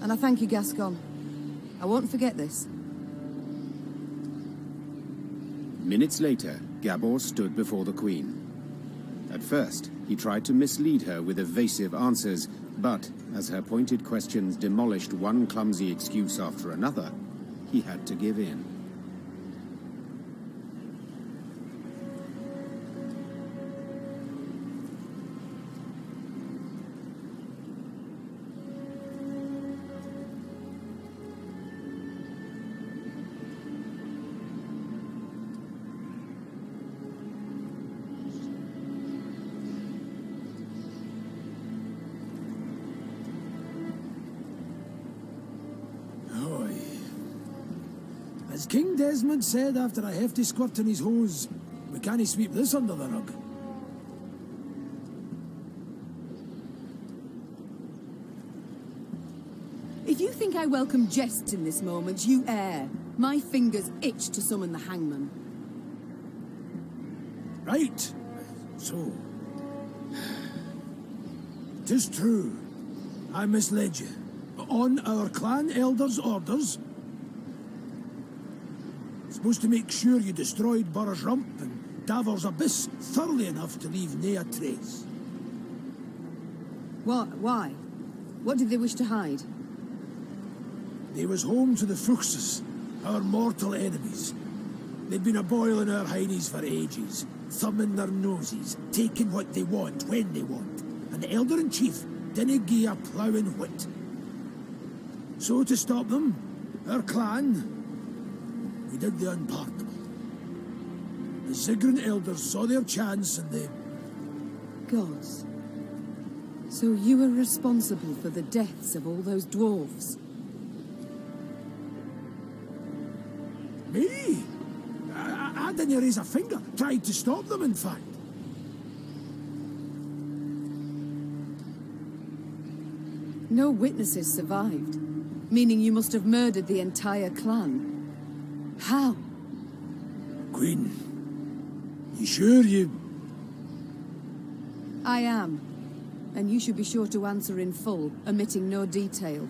And I thank you, Gascon. I won't forget this. Minutes later, Gabor stood before the Queen. At first, he tried to mislead her with evasive answers, but as her pointed questions demolished one clumsy excuse after another, he had to give in. As King Desmond said after a hefty squirt in his hose, we can't sweep this under the rug. If you think I welcome jests in this moment, you err. My fingers itch to summon the hangman. Right. So... 'tis true. I misled you. On our clan elder's orders, supposed to make sure you destroyed Burr's Rump and Davor's Abyss thoroughly enough to leave nae a trace. What? Why? What did they wish to hide? They was home to the Fuchses, our mortal enemies. They'd been a-boiling our hindies for ages, thumbing their noses, taking what they want, when they want, and the Elder-in-Chief didn't gie a ploughing whit. So to stop them, our clan, we did the unpardonable. The Ziggurat elders saw their chance and they... Gods. So you were responsible for the deaths of all those dwarves? Me? I didn't raise a finger. Tried to stop them, in fact. No witnesses survived, meaning you must have murdered the entire clan. How? Queen, you sure you... I am. And you should be sure to answer in full, omitting no detail.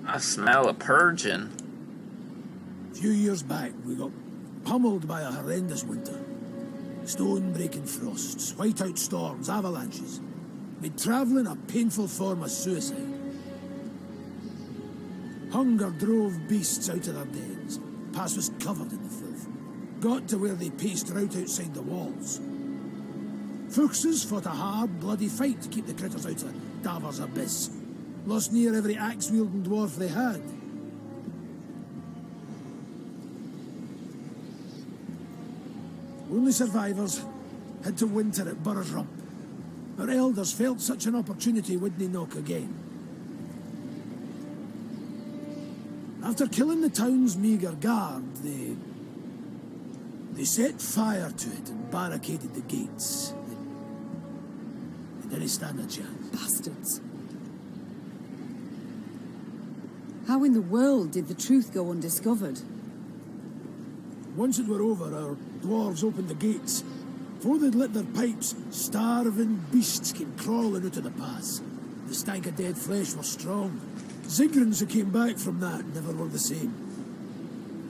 I smell a purging. A few years back, we got pummeled by a horrendous winter. Stone-breaking frosts, whiteout storms, avalanches. Made travelling a painful form of suicide. Hunger drove beasts out of their dens. Pass was covered in the filth. Got to where they paced rout outside the walls. Fuchses fought a hard, bloody fight to keep the critters out of Davor's Abyss. Lost near every axe-wielding dwarf they had. Only survivors had to winter at Burr's Rump. Our elders felt such an opportunity wouldn't knock again. After killing the town's meagre guard, they set fire to it and barricaded the gates. They didn't stand a chance. Bastards. How in the world did the truth go undiscovered? Once it were over, our dwarves opened the gates. Before they'd lit their pipes, starving beasts came crawling out of the pass. The stank of dead flesh was strong. Zigrins who came back from that never were the same.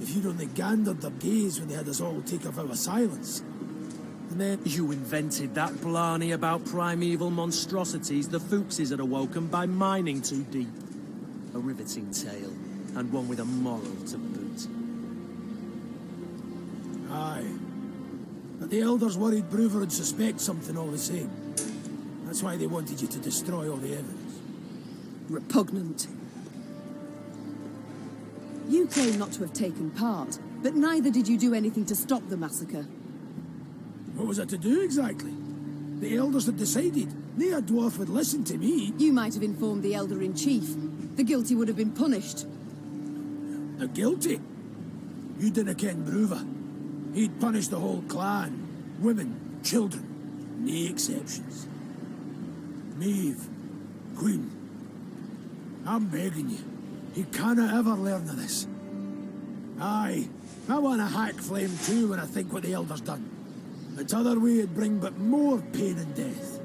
If you'd only gandered their gaze when they had us all take a vow of silence. And then... You invented that blarney about primeval monstrosities the Fuchses had awoken by mining too deep. A riveting tale, and one with a moral to boot. Aye. But the elders worried Brewer would suspect something all the same. That's why they wanted you to destroy all the evidence. Repugnant. You claim not to have taken part, but neither did you do anything to stop the massacre. What was I to do exactly? The elders had decided. No dwarf would listen to me. You might have informed the Elder-in-Chief. The guilty would have been punished. The guilty? You didn't ken Brewer. He'd punish the whole clan. Women, children, no exceptions. Maeve, Queen, I'm begging you. He canna ever learn of this. Aye, I want a hack flame too when I think what the Elder's done. The t'other way would bring but more pain and death.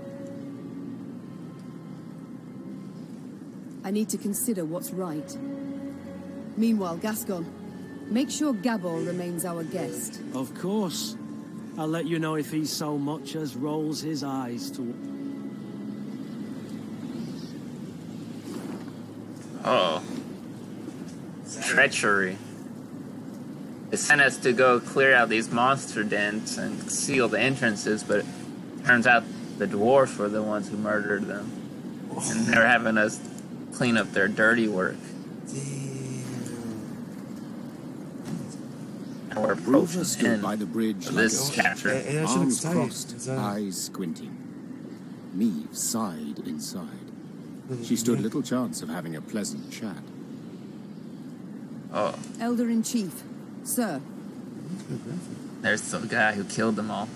I need to consider what's right. Meanwhile, Gascon, make sure Gabor remains our guest. Of course. I'll let you know if he so much as rolls his eyes to... Oh. Treachery. They sent us to go clear out these monster dens and seal the entrances, but it turns out the dwarves were the ones who murdered them. And they're having us clean up their dirty work. And we're Brewer stood by the bridge of this chapter. Arms crossed, eyes squinting. Maeve sighed inside. She stood little chance of having a pleasant chat. Oh. Elder-in-Chief, sir. There's the guy who killed them all.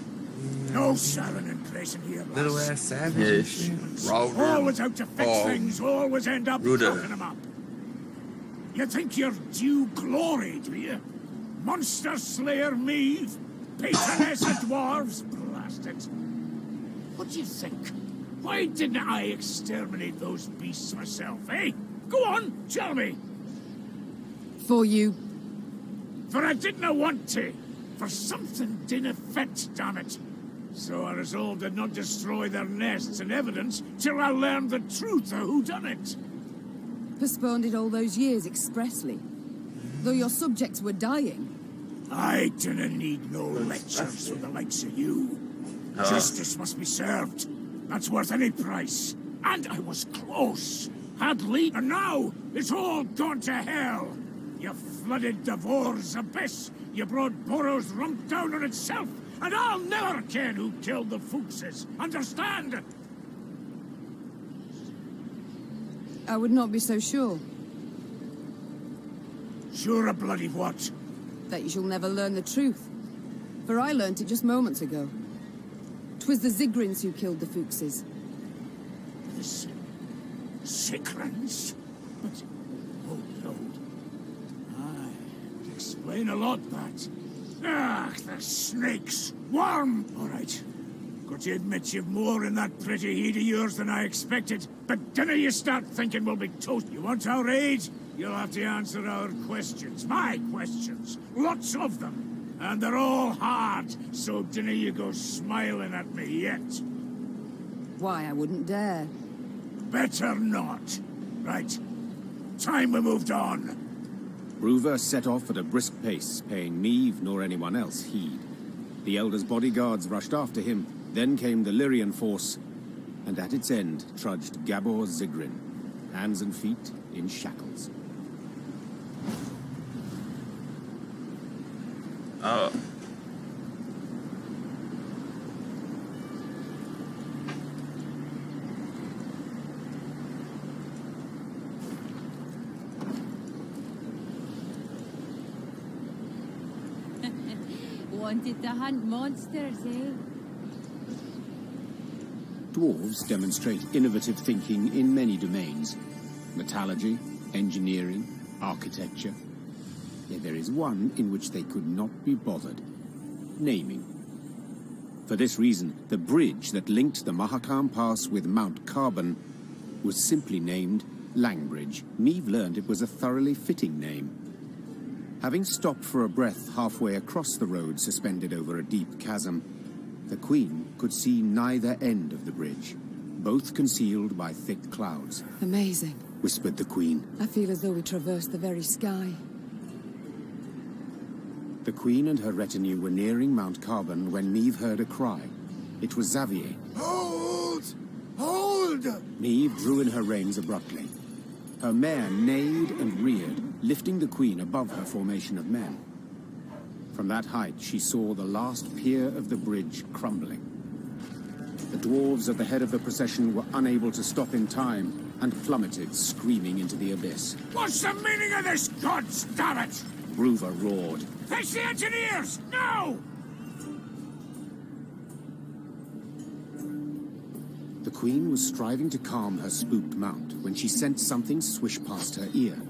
No shouting and pressing here, lass. Little ass savage. Always out to fix things, always end up fucking them up. You think you're due glory, do you? Monster slayer Maeve, patroness of dwarves, blast it. What do you think? Why didn't I exterminate those beasts myself, eh? Go on, tell me. For you. For I didn't want to. For something didn't fit, damn it. So I resolved to not destroy their nests and evidence till I learned the truth of who done it. Postponed it all those years expressly. Though your subjects were dying. I didn't need no lectures from the likes of you. Justice must be served. That's worth any price. And I was close. Had lead, and now it's all gone to hell. You flooded Devor's abyss. You brought Burrow's rump down on itself. And I'll never ken who killed the Fuchses. Understand? I would not be so sure. Sure of bloody what? That you shall never learn the truth. For I learnt it just moments ago. 'Twas the Zigrins who killed the Fuchses. The Zigrins? But... oh, Lord. Aye, explain a lot, that. Ah, the snakes! Worm! All right. Got to admit you've more in that pretty head of yours than I expected. But dinna you start thinking we'll be toast. You want our aid? You'll have to answer our questions. My questions. Lots of them. And they're all hard, so dinna you go smiling at me yet. Why, I wouldn't dare. Better not. Right. Time we moved on. Brewer set off at a brisk pace, paying Maeve nor anyone else heed. The Elder's bodyguards rushed after him, then came the Lyrian force, and at its end trudged Gabor Zigrin, hands and feet in shackles. Oh. wanted to hunt monsters, eh? Dwarves demonstrate innovative thinking in many domains. Metallurgy, engineering, architecture. Yet there is one in which they could not be bothered. Naming. For this reason, the bridge that linked the Mahakam Pass with Mount Carbon was simply named Langbridge. Neve learned it was a thoroughly fitting name. Having stopped for a breath halfway across the road suspended over a deep chasm, the Queen could see neither end of the bridge, both concealed by thick clouds. Amazing, whispered the Queen. I feel as though we traversed the very sky. The Queen and her retinue were nearing Mount Carbon when Neve heard a cry. It was Xavier. Hold! Hold! Neve drew in her reins abruptly. Her mare neighed and reared, lifting the Queen above her formation of men. From that height, she saw the last pier of the bridge crumbling. The dwarves at the head of the procession were unable to stop in time and plummeted, screaming into the abyss. What's the meaning of this, gods damn it? Bruva roared. Fetch the engineers! Now! The Queen was striving to calm her spooked mount when she sensed something swish past her ear.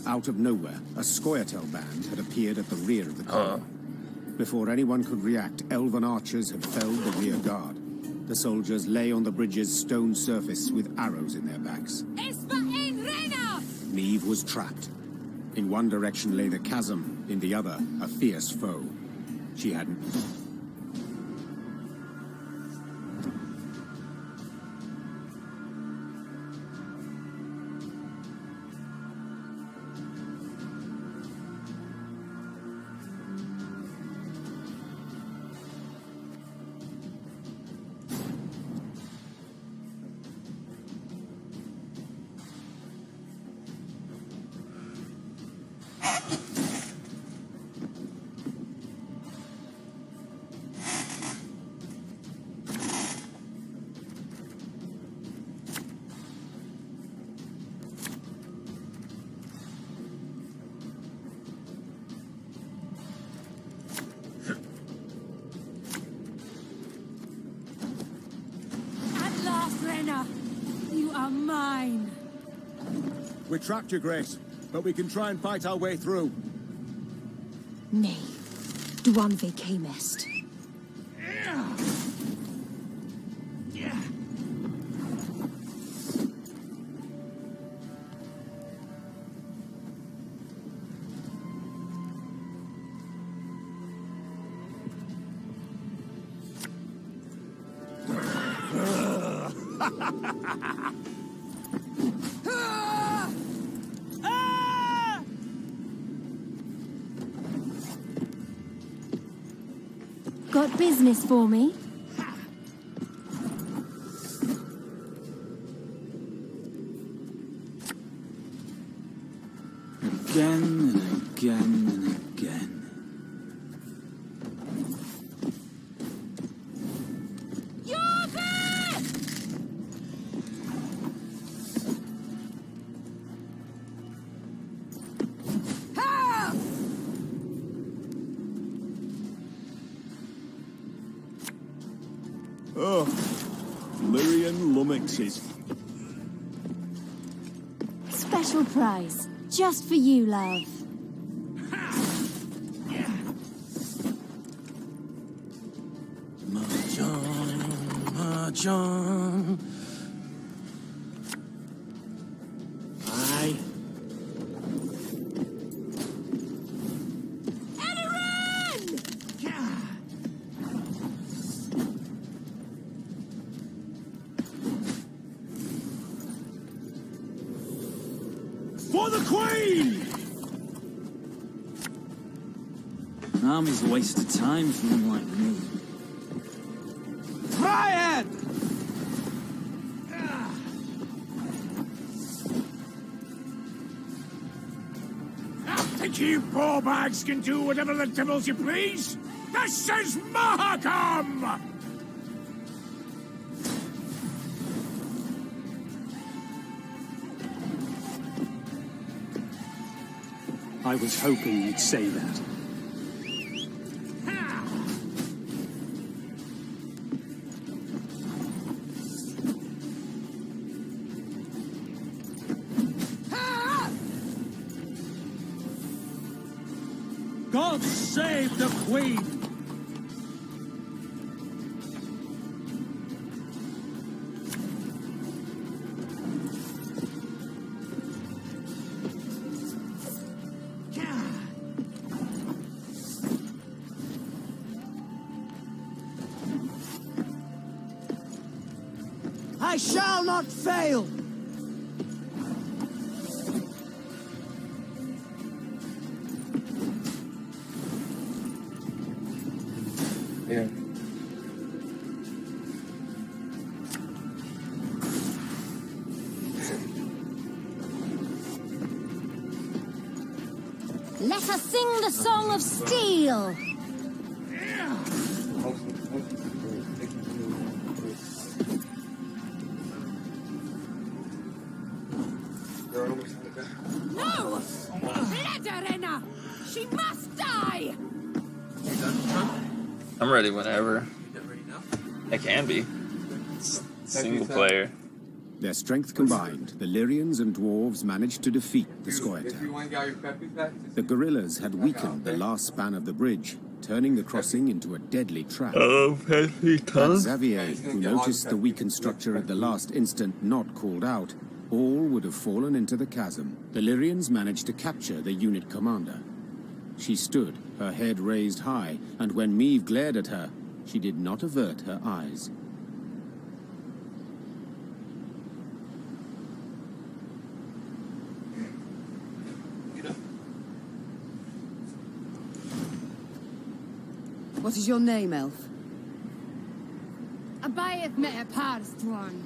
Out of nowhere, a Scoia'tael band had appeared at the rear of the column. Before anyone could react, elven archers had felled the rear guard. The soldiers lay on the bridge's stone surface with arrows in their backs. Neve was trapped. In one direction lay the chasm, in the other, a fierce foe. She hadn't... We trapped you, Grace, but we can try and fight our way through. Nay, Duan ve camest. Got business for me? Again and again and again. Oh, Lyrian lummoxes. Special prize, just for you, love. Mahjong, mahjong. Aye. For the Queen! An army's a waste of time for one like me. Brian! Think you poor bags can do whatever the devils you please? This is Mahakam! I was hoping you'd say that. God save the Queen! I shall not fail! Yeah. Let us sing the song of steel. No! Blood She must die! I'm ready whenever. Get ready now. I can be. It's single player. Their strength combined, the Lyrians and dwarves managed to defeat the Scoia'tael. The guerrillas had weakened the last span of the bridge, turning the crossing into a deadly trap. Had Xavier, who noticed the weakened structure at the last instant, not called out, all would have fallen into the chasm. The Lyrians managed to capture the unit commander. She stood, her head raised high, and when Meve glared at her, she did not avert her eyes. What is your name, elf? Abayeth me pars Thron.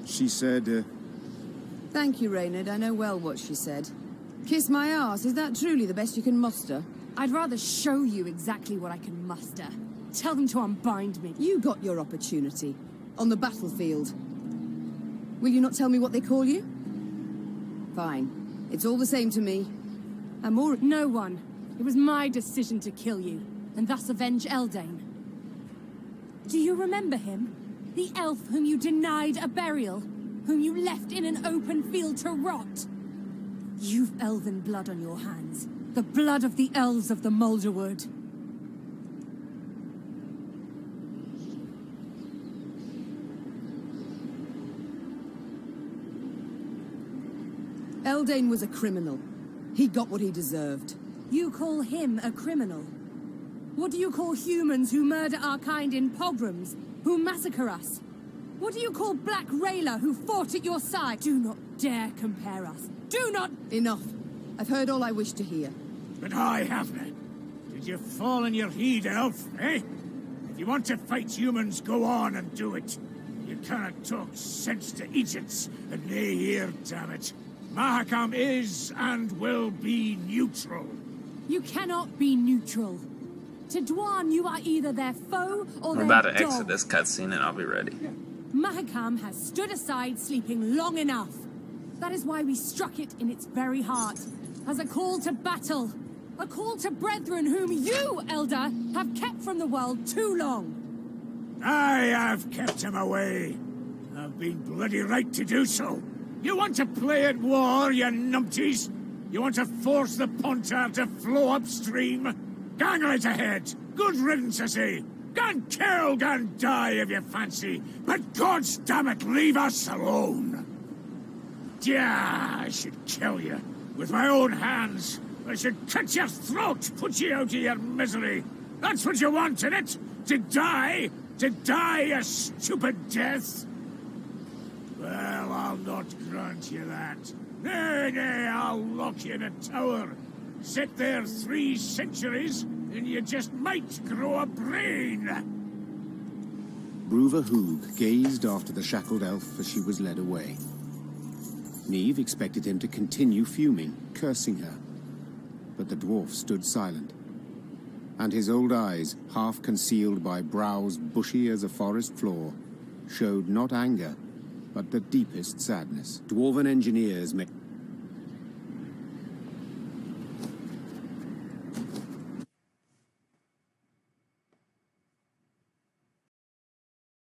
She said, Thank you, Reynard. I know well what she said. Kiss my arse, is that truly the best you can muster? I'd rather show you exactly what I can muster. Tell them to unbind me. You got your opportunity. On the battlefield. Will you not tell me what they call you? Fine. It's all the same to me. I'm already... No one. It was my decision to kill you, and thus avenge Eldain. Do you remember him? The elf whom you denied a burial? Whom you left in an open field to rot? You've elven blood on your hands. The blood of the elves of the Moulderwood. Eldain was a criminal. He got what he deserved. You call him a criminal? What do you call humans who murder our kind in pogroms, who massacre us? What do you call Black Rayla who fought at your side? Do not dare compare us. Do not... Enough. I've heard all I wish to hear. But I haven't. Did you fall in your heed, elf, eh? If you want to fight humans, go on and do it. You cannot talk sense to Egypts and nay here, damn it. Mahakam is and will be neutral. You cannot be neutral. To Dwan, you are either their foe or I'm their about to dog. exit this cutscene and I'll be ready. Mahakam has stood aside sleeping long enough. That is why we struck it in its very heart. As a call to battle. A call to brethren whom you, Elder, have kept from the world too long. I have kept him away. I've been bloody right to do so. You want to play at war, you numpties? You want to force the Pontar to flow upstream? Gang right ahead. Good riddance, I say. Gan kill, gan die if you fancy. But God's damn it, leave us alone. Yeah, I should kill you. With my own hands. I should cut your throat, put you out of your misery. That's what you want, innit? To die? To die a stupid death? Well, I'll not grant you that. Nay, nay, I'll lock you in a tower. Sit there 3 centuries, and you just might grow a brain. Bruva Hoog gazed after the shackled elf as she was led away. Neve expected him to continue fuming, cursing her. But the dwarf stood silent. And his old eyes, half concealed by brows bushy as a forest floor, showed not anger, but the deepest sadness. Dwarven engineers made